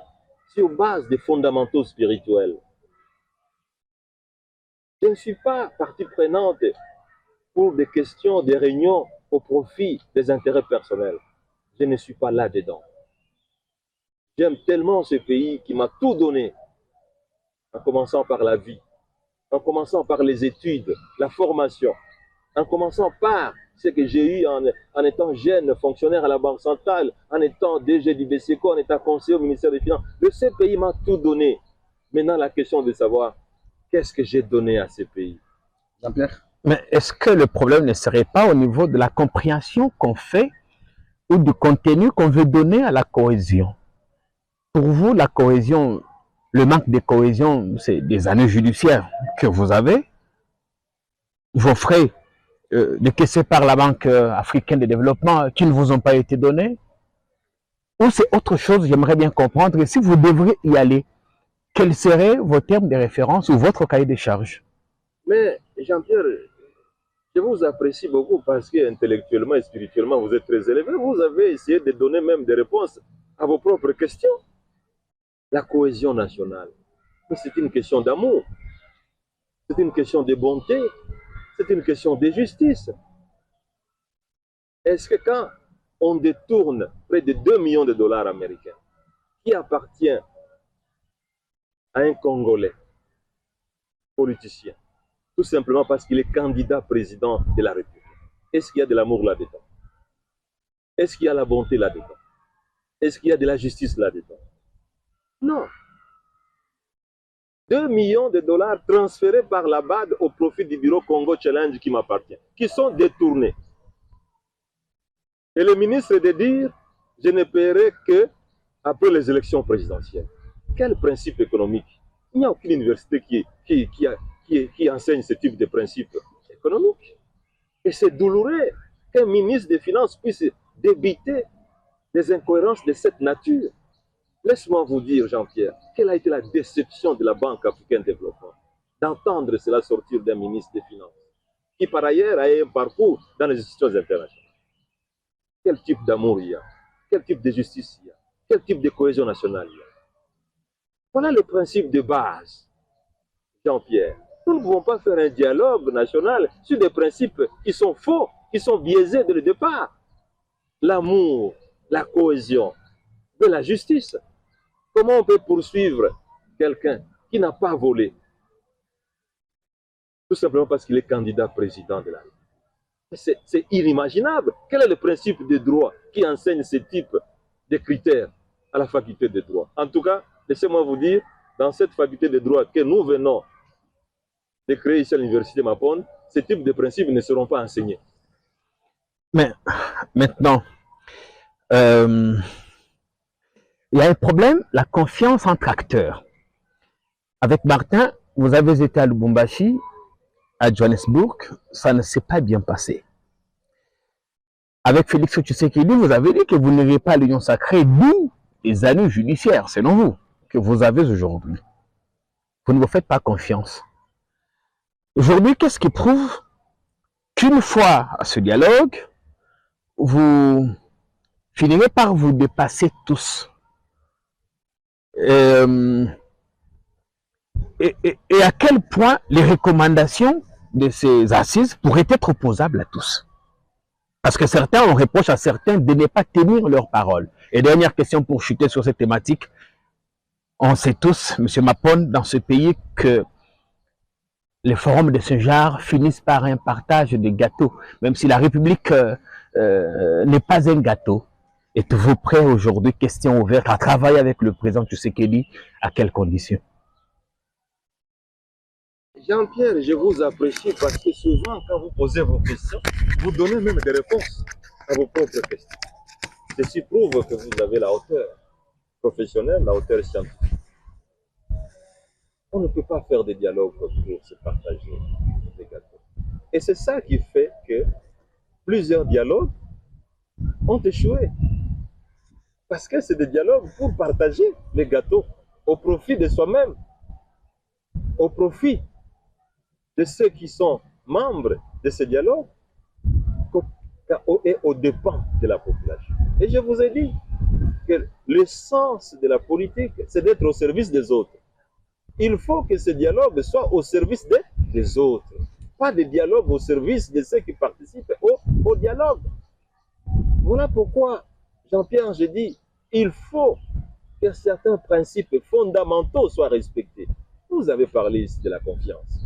sur base des fondamentaux spirituels. Je ne suis pas partie prenante pour des questions, des réunions au profit des intérêts personnels. Je ne suis pas là-dedans. J'aime tellement ce pays qui m'a tout donné, en commençant par la vie, en commençant par les études, la formation, en commençant par ce que j'ai eu en étant jeune fonctionnaire à la Banque centrale, en étant DG du BCECO, en étant conseiller au ministère des Finances. Ce pays m'a tout donné. Maintenant, la question de savoir qu'est-ce que j'ai donné à ce pays. Jean-Pierre? Mais est-ce que le problème ne serait pas au niveau de la compréhension qu'on fait ou du contenu qu'on veut donner à la cohésion? Pour vous, la cohésion, le manque de cohésion, c'est des années judiciaires que vous avez, vos frais décaissés par la Banque africaine de développement qui ne vous ont pas été donnés, ou c'est autre chose, j'aimerais bien comprendre. Et si vous devriez y aller, quels seraient vos termes de référence ou votre cahier de charges? Mais Jean-Pierre, je vous apprécie beaucoup parce qu'intellectuellement et spirituellement, vous êtes très élevé. Vous avez essayé de donner même des réponses à vos propres questions. La cohésion nationale, c'est une question d'amour, c'est une question de bonté, c'est une question de justice. Est-ce que quand on détourne près de 2 millions de dollars américains qui appartient à un Congolais politicien, tout simplement parce qu'il est candidat président de la République, est-ce qu'il y a de l'amour là-dedans? Est-ce qu'il y a la bonté là-dedans? Est-ce qu'il y a de la justice là-dedans? Non. 2 millions de dollars transférés par la BAD au profit du bureau Congo Challenge qui m'appartient, qui sont détournés. Et le ministre de dire, je ne paierai que après les élections présidentielles. Quel principe économique? Il n'y a aucune université qui enseigne ce type de principe économique. Et c'est douloureux qu'un ministre des Finances puisse débiter des incohérences de cette nature. Laisse-moi vous dire, Jean-Pierre, quelle a été la déception de la Banque africaine de développement d'entendre cela sortir d'un ministre des Finances, qui par ailleurs a un parcours dans les institutions internationales. Quel type d'amour il y a? Quel type de justice il y a? Quel type de cohésion nationale il y a? Voilà le principe de base, Jean-Pierre. Nous ne pouvons pas faire un dialogue national sur des principes qui sont faux, qui sont biaisés dès le départ. L'amour, la cohésion, de la justice. Comment on peut poursuivre quelqu'un qui n'a pas volé? Tout simplement parce qu'il est candidat président de la République. C'est inimaginable. Quel est le principe de droit qui enseigne ce type de critères à la faculté de droit? En tout cas, laissez-moi vous dire, dans cette faculté de droit que nous venons de créer ici à l'université Mapon, ce type de principes ne seront pas enseignés. Mais maintenant, il y a un problème, la confiance entre acteurs. Avec Martin, vous avez été à Lubumbashi, à Johannesburg, ça ne s'est pas bien passé. Avec Félix Tshisekedi, vous avez dit que vous n'auriez pas l'union sacrée, d'où les années judiciaires, selon vous, que vous avez aujourd'hui. Vous ne vous faites pas confiance. Aujourd'hui, qu'est-ce qui prouve qu'une fois à ce dialogue, vous finirez par vous dépasser tous? Et à quel point les recommandations de ces assises pourraient être opposables à tous? Parce que certains, on reproche à certains de ne pas tenir leurs paroles. Et dernière question pour chuter sur cette thématique. On sait tous, M. Mapon, dans ce pays, que les forums de ce genre finissent par un partage de gâteaux. Même si la République n'est pas un gâteau. Êtes-vous prêt aujourd'hui, question ouverte, à travailler avec le président Tshisekedi? À quelles conditions? Jean-Pierre, je vous apprécie parce que souvent, quand vous posez vos questions, vous donnez même des réponses à vos propres questions. Ceci prouve que vous avez la hauteur professionnelle, la hauteur scientifique. On ne peut pas faire des dialogues pour se partager des gâteaux. Et c'est ça qui fait que plusieurs dialogues ont échoué. Parce que c'est des dialogues pour partager les gâteaux au profit de soi-même, au profit de ceux qui sont membres de ce dialogue et aux dépens de la population. Et je vous ai dit que le sens de la politique, c'est d'être au service des autres. Il faut que ce dialogue soit au service des autres, pas de dialogue au service de ceux qui participent au dialogue. Voilà pourquoi, Jean-Pierre, je dis, il faut que certains principes fondamentaux soient respectés. Vous avez parlé ici de la confiance.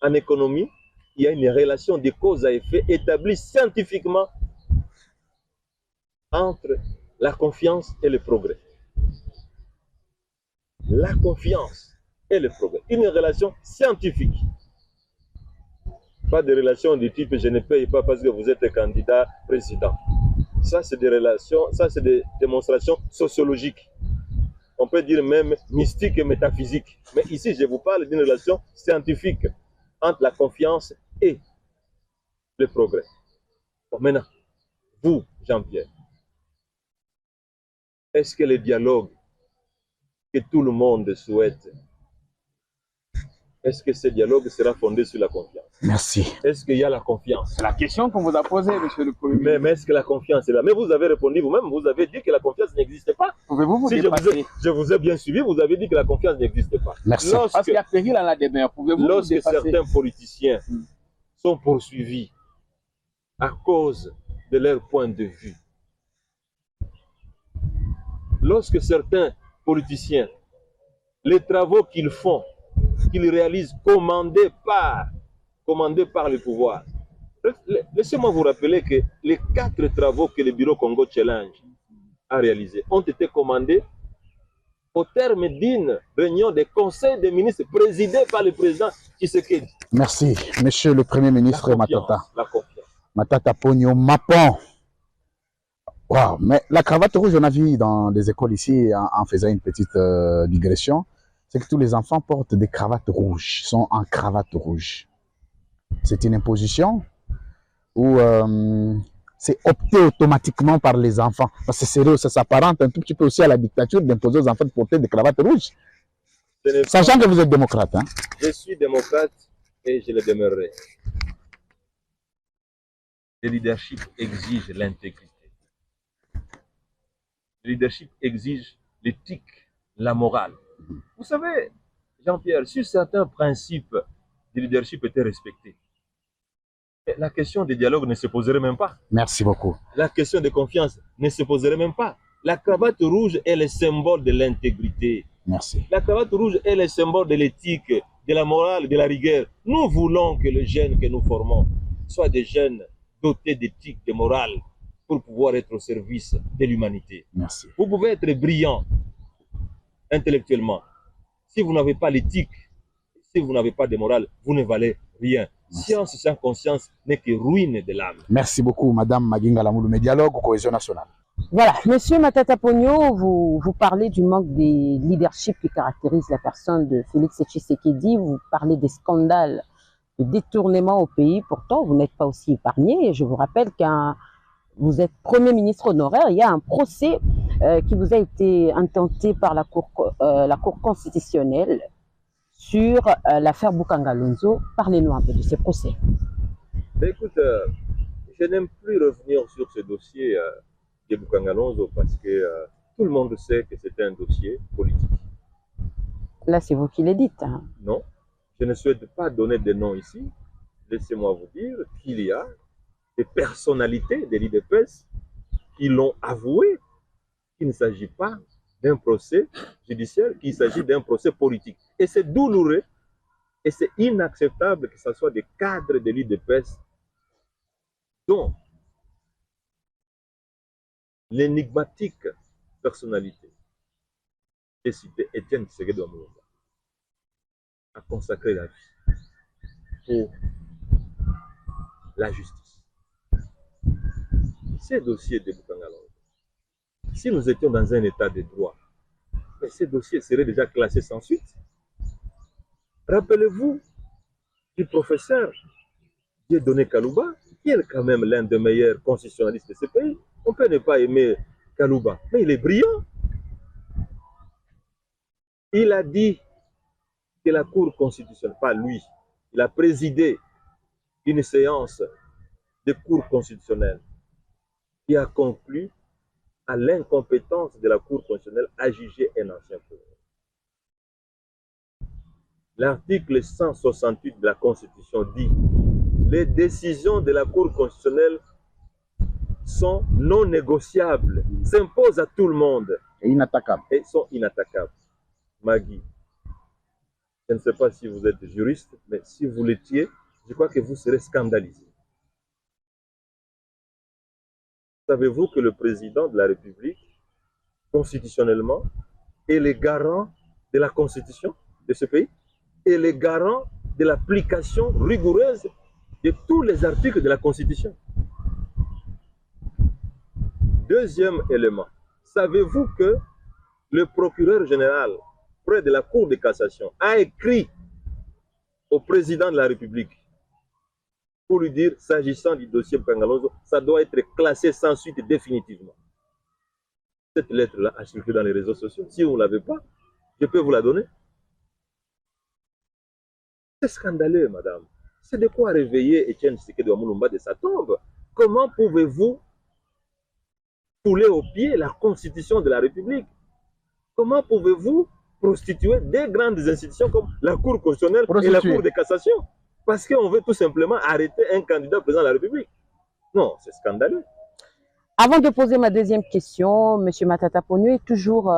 En économie, il y a une relation de cause à effet établie scientifiquement entre la confiance et le progrès. La confiance et le progrès. Une relation scientifique. Pas de relation du type je ne paye pas parce que vous êtes candidat président. Ça, c'est des relations, ça, c'est des démonstrations sociologiques. On peut dire même mystique et métaphysique. Mais ici, je vous parle d'une relation scientifique entre la confiance et le progrès. Bon, maintenant, vous, Jean-Pierre, est-ce que le dialogue que tout le monde souhaite, est-ce que ce dialogue sera fondé sur la confiance? Merci. Est-ce qu'il y a la confiance? C'est la question qu'on vous a posée, monsieur le Premier ministre. Mais est-ce que la confiance est là? Mais vous avez répondu vous-même, vous avez dit que la confiance n'existe pas. Pouvez-vous vous Si dépasser? je vous ai bien suivi, vous avez dit que la confiance n'existe pas. Merci. Parce qu'il y a péril à la demeure. Pouvez-vous vous Lorsque dépasser? certains politiciens sont poursuivis à cause de leur point de vue, lorsque certains politiciens, les travaux qu'ils font, qu'ils réalisent commandés par le pouvoir. Laissez-moi vous rappeler que les 4 travaux que le Bureau Congo Challenge a réalisés ont été commandés au terme d'une réunion des conseils des ministres présidée par le président Tshisekedi. Merci, monsieur le Premier ministre Matata. La confiance. Matata Pogno Mapon. Wow, mais la cravate rouge, on a vu dans des écoles ici, en faisant une petite digression, c'est que tous les enfants portent des cravates rouges, sont en cravate rouge. C'est une imposition ou c'est opté automatiquement par les enfants? Parce que ça s'apparente un tout petit peu aussi à la dictature d'imposer aux enfants de porter des cravates rouges. Sachant que vous êtes démocrate. Hein? Je suis démocrate et je le demeurerai. Le leadership exige l'intégrité. Le leadership exige l'éthique, la morale. Vous savez, Jean-Pierre, si certains principes du leadership étaient respectés, la question du dialogue ne se poserait même pas. Merci beaucoup. La question de confiance ne se poserait même pas. La cravate rouge est le symbole de l'intégrité. Merci. La cravate rouge est le symbole de l'éthique, de la morale, de la rigueur. Nous voulons que les jeunes que nous formons soient des jeunes dotés d'éthique, de morale, pour pouvoir être au service de l'humanité. Merci. Vous pouvez être brillant intellectuellement. Si vous n'avez pas l'éthique, si vous n'avez pas de morale, vous ne valez rien. Merci. Science sans conscience n'est que ruine de l'âme. Merci beaucoup, Madame Maginga Lamouloumé, Dialogue, Cohésion nationale. Voilà, Monsieur Matata Pogno, vous parlez du manque de leadership qui caractérise la personne de Félix Tshisekedi, vous parlez des scandales de détournement au pays, pourtant vous n'êtes pas aussi épargné. Je vous rappelle vous êtes Premier ministre honoraire, il y a un procès qui vous a été intenté par la Cour constitutionnelle sur l'affaire Boukangalonzo. Parlez-nous un peu de ce procès. Écoute, je n'aime plus revenir sur ce dossier de Boukangalonzo parce que tout le monde sait que c'est un dossier politique. Là, c'est vous qui le dites. Hein. Non, je ne souhaite pas donner de noms ici. Laissez-moi vous dire qu'il y a des personnalités de l'IDPS qui l'ont avoué qu'il ne s'agit pas d'un procès judiciaire, qu'il s'agit d'un procès politique. Et c'est douloureux et c'est inacceptable que ce soit des cadres de l'IDPS dont l'énigmatique personnalité, j'ai cité Étienne Tshisekedi Omulonga, a consacré la vie pour la justice. Ces dossiers de Boukangalonzo, si nous étions dans un état de droit, mais ces dossiers seraient déjà classés sans suite. Rappelez-vous du professeur Dieudonné Kalouba, qui est quand même l'un des meilleurs constitutionnalistes de ce pays. On peut ne pas aimer Kalouba, mais il est brillant. Il a dit que la Cour constitutionnelle, pas lui, il a présidé une séance de Cour constitutionnelle qui a conclu à l'incompétence de la Cour constitutionnelle à juger un ancien pouvoir. L'article 168 de la Constitution dit « Les décisions de la Cour constitutionnelle sont non négociables, s'imposent à tout le monde Et inattaquable. et sont inattaquables. » Magui, je ne sais pas si vous êtes juriste, mais si vous l'étiez, je crois que vous serez scandalisé. Savez-vous que le président de la République, constitutionnellement, est le garant de la Constitution de ce pays et le garant de l'application rigoureuse de tous les articles de la Constitution? Deuxième élément, savez-vous que le procureur général près de la Cour de cassation a écrit au président de la République pour lui dire, s'agissant du dossier Pangaloso, ça doit être classé sans suite définitivement. Cette lettre-là a circulé dans les réseaux sociaux. Si vous ne l'avez pas, je peux vous la donner. C'est scandaleux, madame. C'est de quoi réveiller Etienne Tshisekedi Mulumba de sa tombe. Comment pouvez-vous fouler au pied la Constitution de la République? Comment pouvez-vous prostituer des grandes institutions comme la Cour constitutionnelle et la Cour de cassation? Parce qu'on veut tout simplement arrêter un candidat président de la République. Non, c'est scandaleux. Avant de poser ma deuxième question, M. Matata Ponyo est toujours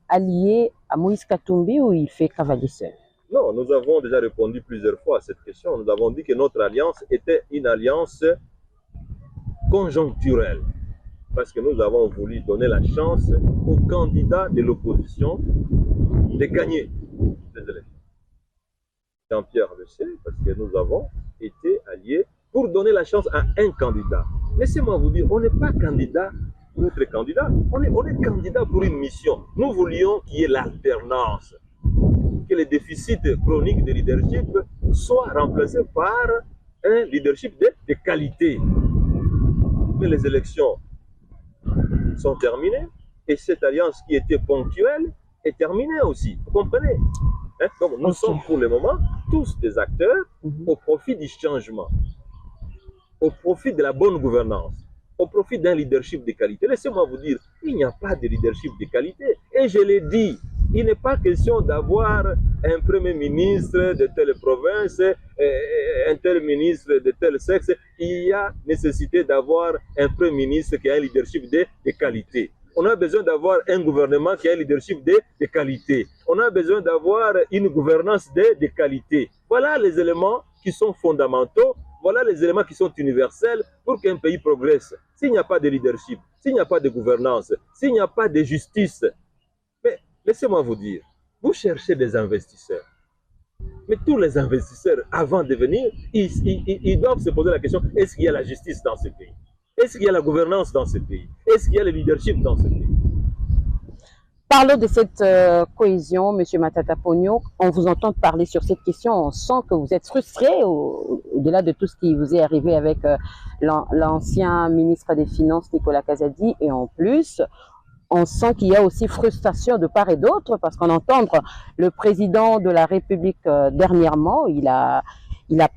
allié à Moïse Katumbi ou il fait cavalier seul? Non, nous avons déjà répondu plusieurs fois à cette question. Nous avons dit que notre alliance était une alliance conjoncturelle. Parce que nous avons voulu donner la chance aux candidats de l'opposition de gagner les élections. Jean-Pierre le sait, parce que nous avons été alliés pour donner la chance à un candidat. Laissez-moi vous dire, on n'est pas candidat pour être candidat, on est candidat pour une mission. Nous voulions qu'il y ait l'alternance, que les déficits chroniques de leadership soient remplacés par un leadership de qualité. Mais les élections sont terminées et cette alliance qui était ponctuelle est terminée aussi. Vous comprenez? Donc nous sommes pour le moment tous des acteurs au profit du changement, au profit de la bonne gouvernance, au profit d'un leadership de qualité. Laissez-moi vous dire, il n'y a pas de leadership de qualité. Et je l'ai dit, il n'est pas question d'avoir un premier ministre de telle province, un tel ministre de tel sexe. Il y a nécessité d'avoir un premier ministre qui a un leadership de qualité. On a besoin d'avoir un gouvernement qui a un leadership de qualité. On a besoin d'avoir une gouvernance de qualité. Voilà les éléments qui sont fondamentaux. Voilà les éléments qui sont universels pour qu'un pays progresse. S'il n'y a pas de leadership, s'il n'y a pas de gouvernance, s'il n'y a pas de justice, mais laissez-moi vous dire, vous cherchez des investisseurs. Mais tous les investisseurs, avant de venir, ils doivent se poser la question, est-ce qu'il y a la justice dans ce pays? Est-ce qu'il y a la gouvernance dans ce pays? Est-ce qu'il y a le leadership dans ce pays? Parlons de cette cohésion, M. Matata Ponyo. On vous entend parler sur cette question. On sent que vous êtes frustré au-delà de tout ce qui vous est arrivé avec l'ancien ministre des Finances, Nicolas Kazadi. Et en plus, on sent qu'il y a aussi frustration de part et d'autre parce qu'on entend le président de la République dernièrement, il a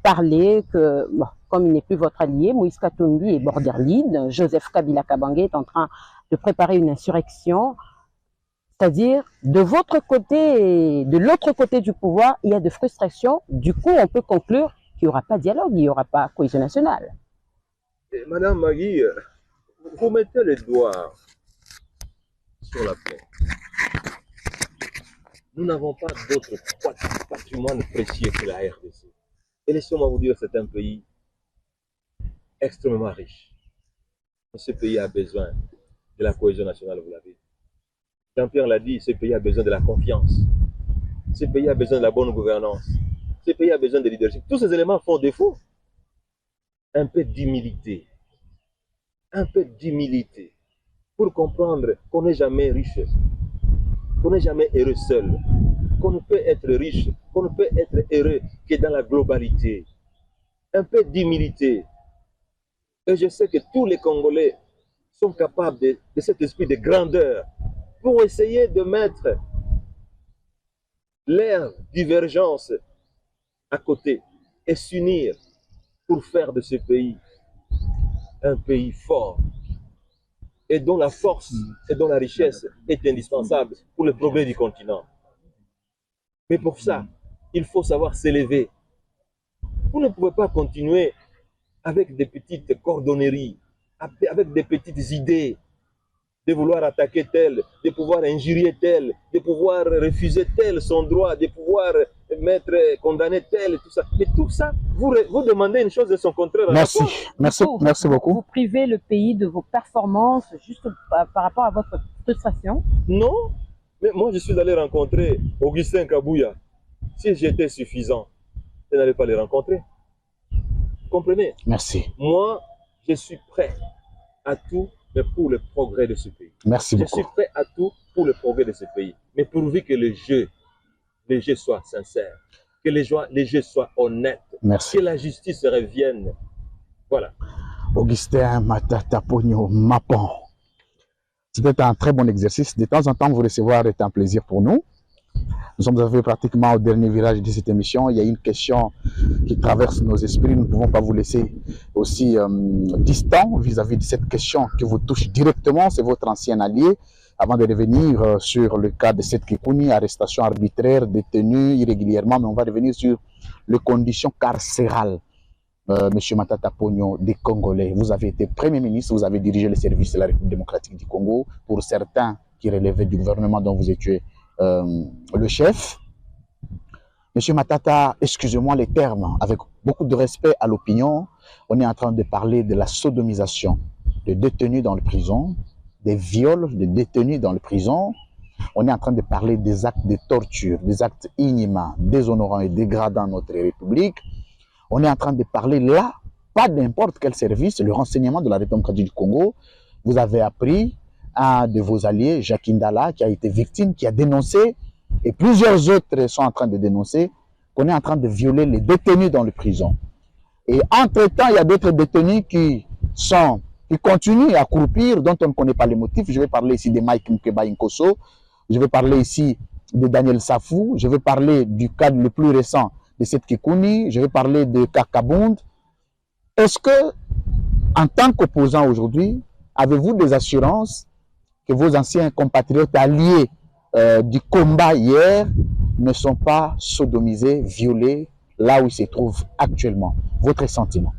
parlé que, bon, comme il n'est plus votre allié, Moïse Katumbi est borderline, Joseph Kabila Kabange est en train de préparer une insurrection. C'est-à-dire, de votre côté et de l'autre côté du pouvoir, il y a de frustration. Du coup, on peut conclure qu'il n'y aura pas de dialogue, il n'y aura pas cohésion nationale. Et Madame Magui, vous mettez les doigts sur la plaie. Nous n'avons pas d'autre patrimoine précieux que la RDC. Et laissez-moi vous dire, c'est un pays extrêmement riche. Ce pays a besoin de la cohésion nationale, vous l'avez dit. Jean-Pierre l'a dit, ce pays a besoin de la confiance. Ce pays a besoin de la bonne gouvernance. Ce pays a besoin de leadership. Tous ces éléments font défaut. Un peu d'humilité. Un peu d'humilité. Pour comprendre qu'on n'est jamais riche. Qu'on n'est jamais heureux seul. Qu'on ne peut être riche, qu'on ne peut être heureux que dans la globalité. un peu d'humilité. Et je sais que tous les Congolais sont capables de cet esprit de grandeur pour essayer de mettre leurs divergences à côté et s'unir pour faire de ce pays un pays fort et dont la force et dont la richesse est indispensable pour le progrès du continent. Mais pour ça, il faut savoir s'élever. Vous ne pouvez pas continuer avec des petites cordonneries, avec des petites idées, de vouloir attaquer tel, de pouvoir injurier tel, de pouvoir refuser tel son droit, de pouvoir condamner tel, tout ça. Mais tout ça, vous demandez une chose de son contraire. Merci, merci beaucoup. Vous privez le pays de vos performances juste par rapport à votre frustration? Non, mais moi je suis allé rencontrer Augustin Kabouya. Si j'étais suffisant, je n'allais pas les rencontrer. Vous comprenez? Merci. Moi, je suis prêt à tout, mais pour le progrès de ce pays. Merci beaucoup. Je suis prêt à tout pour le progrès de ce pays. Mais pourvu que le jeu soit sincère, que les jeux soient honnêtes, merci. Que la justice revienne. Voilà. Augustin Matata Pogno Mapon. C'était un très bon exercice. De temps en temps, vous recevoir est un plaisir pour nous. Nous sommes arrivés pratiquement au dernier virage de cette émission. Il y a une question qui traverse nos esprits. Nous ne pouvons pas vous laisser aussi distants vis-à-vis de cette question qui vous touche directement. C'est votre ancien allié. Avant de revenir sur le cas de cette Kikouni, arrestation arbitraire, détenu irrégulièrement, mais on va revenir sur les conditions carcérales. Monsieur Matata Pogno des Congolais, vous avez été Premier ministre, vous avez dirigé les services de la République démocratique du Congo. Pour certains qui relevaient du gouvernement dont vous étiez le chef. Monsieur Matata, excusez-moi les termes, avec beaucoup de respect à l'opinion, on est en train de parler de la sodomisation de détenus dans les prisons, des viols de détenus dans les prisons. On est en train de parler des actes de torture, des actes inhumains, déshonorants et dégradant notre République. On est en train de parler là, pas n'importe quel service, le renseignement de la République démocratique du Congo. Vous avez appris un de vos alliés, Jacques Indala, qui a été victime, qui a dénoncé, et plusieurs autres sont en train de dénoncer, qu'on est en train de violer les détenus dans les prisons. Et entre-temps, il y a d'autres détenus qui continuent à croupir, dont on ne connaît pas les motifs. Je vais parler ici de Mike Mukeba Nkoso, je vais parler ici de Daniel Safou, je vais parler du cas le plus récent de cette Kikouni, je vais parler de Kakabund. Est-ce que, en tant qu'opposant aujourd'hui, avez-vous des assurances que vos anciens compatriotes alliés du combat hier ne sont pas sodomisés, violés, là où ils se trouvent actuellement? Votre sentiment?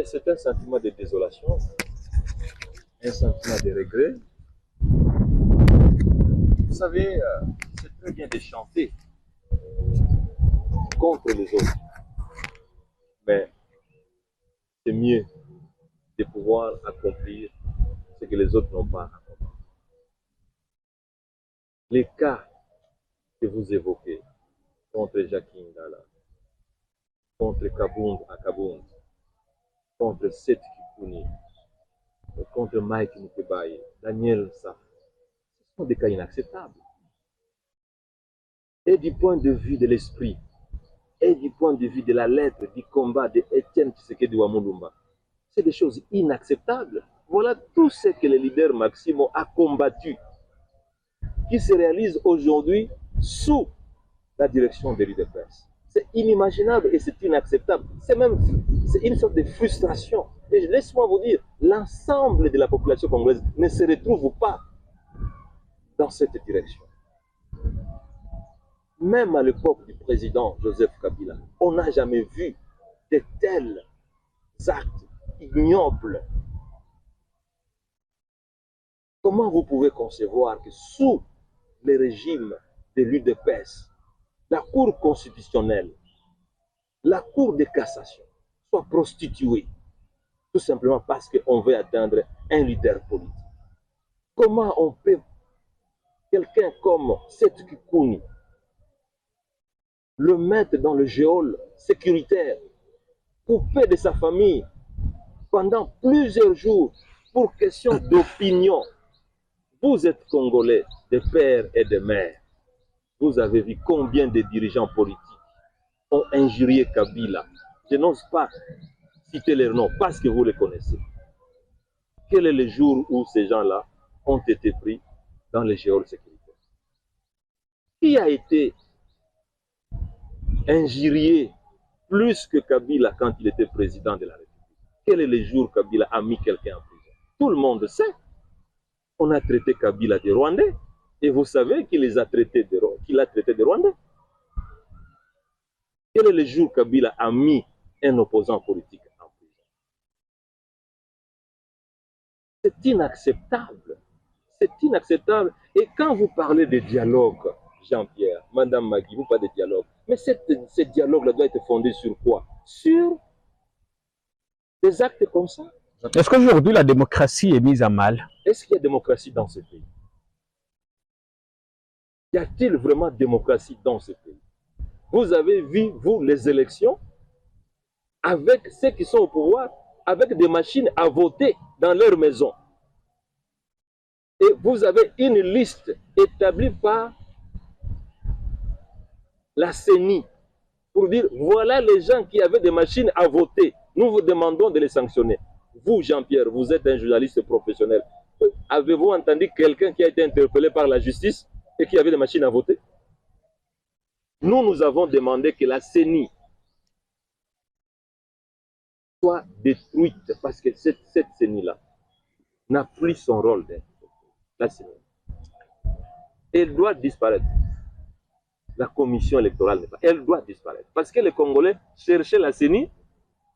C'est un sentiment de désolation, un sentiment de regret. Vous savez, c'est très bien de chanter contre les autres, mais c'est mieux de pouvoir accomplir ce que les autres n'ont pas accompli. Les cas que vous évoquez contre Jacques Indala, contre Kabund à Kabund, contre Seth Kikouni, contre Mike Mukebaye, Daniel Saf, ce sont des cas inacceptables. Et du point de vue de l'esprit, et du point de vue de la lettre du combat de Etienne Tshisekedi Wamulumba, c'est des choses inacceptables. Voilà tout ce que le leader Maximo a combattu, qui se réalise aujourd'hui sous la direction de l'UDPS. C'est inimaginable et c'est inacceptable. C'est une sorte de frustration. Et laisse-moi vous dire, l'ensemble de la population congolaise ne se retrouve pas dans cette direction. Même à l'époque du président Joseph Kabila, on n'a jamais vu de tels actes ignobles. Comment vous pouvez concevoir que sous le régime de l'UDPS, la Cour constitutionnelle, la Cour de cassation soit prostituée, tout simplement parce qu'on veut atteindre un leader politique? Comment on peut, quelqu'un comme Seth Kikouni, le mettre dans le geôle sécuritaire, coupé de sa famille pendant plusieurs jours pour question d'opinion? Vous êtes Congolais, de pères et de mères. Vous avez vu combien de dirigeants politiques ont injurié Kabila, Je n'ose pas citer leurs noms parce que vous les connaissez. Quel est le jour où ces gens-là ont été pris dans les géoles sécuritaires? Qui a été injurié plus que Kabila quand il était président de la République? Quel est le jour où Kabila a mis quelqu'un en prison? Tout le monde sait. On a traité Kabila de Rwandais. Et vous savez qu'il a traité de Rwandais. Quel est le jour où Kabila a mis un opposant politique en prison? C'est inacceptable. C'est inacceptable. Et quand vous parlez de dialogue, Jean-Pierre, Madame Magui, vous parlez de dialogue. Mais ce dialogue-là doit être fondé sur quoi? Sur des actes comme ça. Est-ce qu'aujourd'hui la démocratie est mise à mal? Est-ce qu'il y a démocratie dans ce pays? Y a-t-il vraiment démocratie dans ce pays? Vous avez vu, vous, les élections, avec ceux qui sont au pouvoir, avec des machines à voter dans leur maison. Et vous avez une liste établie par la CENI pour dire, voilà les gens qui avaient des machines à voter. Nous vous demandons de les sanctionner. Vous, Jean-Pierre, vous êtes un journaliste professionnel. Avez-vous entendu quelqu'un qui a été interpellé par la justice et qui avait des machines à voter? Nous avons demandé que la CENI soit détruite parce que cette CENI-là n'a plus son rôle d'être. La CENI. Elle doit disparaître. La commission électorale, elle doit disparaître. Parce que les Congolais cherchaient la CENI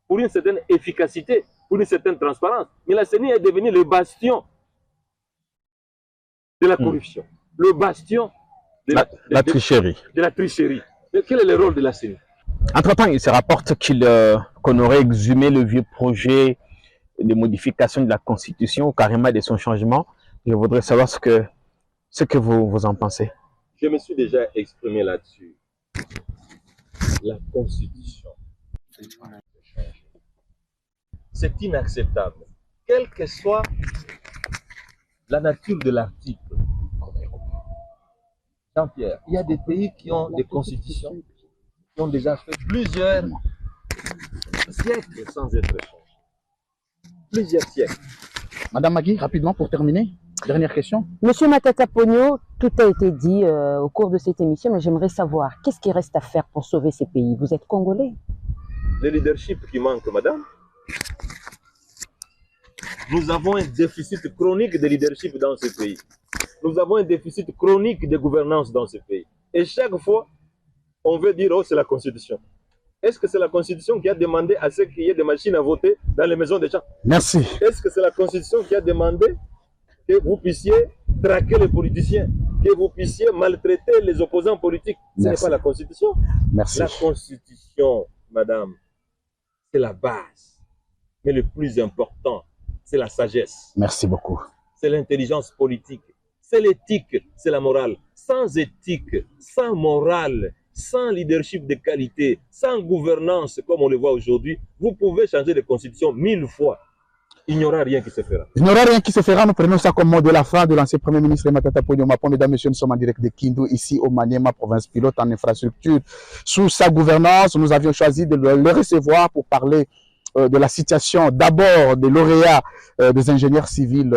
pour une certaine efficacité, pour une certaine transparence. Mais la CENI est devenue le bastion de la corruption, le bastion de la tricherie. De la tricherie. Mais quel est le rôle de la CENI? Entre-temps, il se rapporte qu'on aurait exhumé le vieux projet de modification de la Constitution, ou carrément de son changement. Je voudrais savoir ce que vous en pensez. Je me suis déjà exprimé là-dessus. La Constitution, c'est inacceptable. Quelle que soit la nature de l'article. Jean-Pierre, il y a des pays qui ont des constitutions qui ont déjà fait plusieurs siècles sans être changées. Plusieurs siècles. Madame Magui, rapidement pour terminer, dernière question. Monsieur Matata Ponyo, tout a été dit au cours de cette émission, mais j'aimerais savoir, qu'est-ce qui reste à faire pour sauver ces pays? Vous êtes Congolais. Le leadership qui manque, madame. Nous avons un déficit chronique de leadership dans ce pays. Nous avons un déficit chronique de gouvernance dans ce pays. Et chaque fois, on veut dire, oh, c'est la Constitution. Est-ce que c'est la Constitution qui a demandé à ce qu'il y ait des machines à voter dans les maisons des gens? Merci. Est-ce que c'est la Constitution qui a demandé que vous puissiez traquer les politiciens, que vous puissiez maltraiter les opposants politiques? Ce n'est pas la Constitution. Merci. La Constitution, madame, c'est la base. Mais le plus important, c'est la sagesse. Merci beaucoup. C'est l'intelligence politique. C'est l'éthique, c'est la morale. Sans éthique, sans morale, sans leadership de qualité, sans gouvernance, comme on le voit aujourd'hui, vous pouvez changer de constitution 1000 fois. Il n'y aura rien qui se fera. Il n'y aura rien qui se fera. Nous prenons ça comme mot de la fin de l'ancien Premier ministre Matata Ponyo Mapon. Mesdames, Messieurs, nous sommes en direct de Kindu, ici au Maniema, province pilote en infrastructure. Sous sa gouvernance, nous avions choisi de le recevoir pour parler de la situation d'abord des lauréats des ingénieurs civils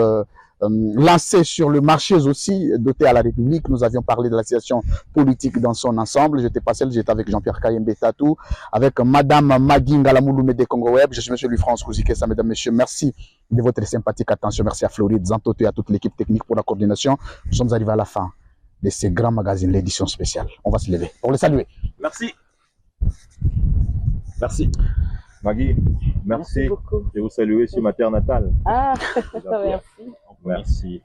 lancés sur le marché aussi doté à la République. Nous avions parlé de la situation politique dans son ensemble. J'étais pas seul, j'étais avec Jean-Pierre Kayembe Tatou, avec Madame Magui Ngalamouloumé de Congo Web. Je suis Monsieur Louis-France Kouzikessa. Mesdames, Messieurs, merci de votre sympathique attention. Merci à Floride Zantoto et à toute l'équipe technique pour la coordination. Nous sommes arrivés à la fin de ce grand magazine, l'édition spéciale. On va se lever pour le saluer. Merci. Merci. Magui, merci. Je vous salue sur ma terre natale. Ah, merci. Merci.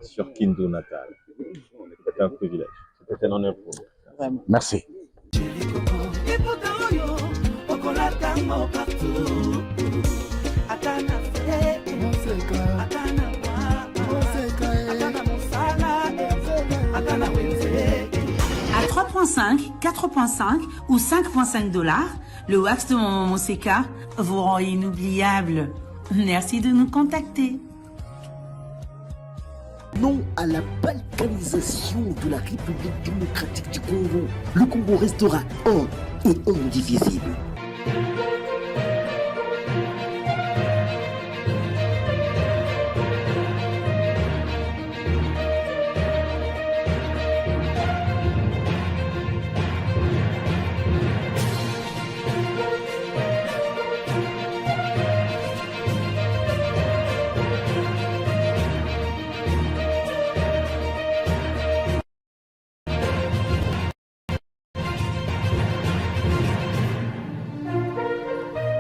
Sur Kindu natal. C'était un privilège. C'était un honneur pour nous. Merci. À 3,5, 4,5 ou 5,5 $, le wax de Maman Moseka vous rend inoubliable. Merci de nous contacter. Non à la balkanisation de la République démocratique du Congo. Le Congo restera un et indivisible.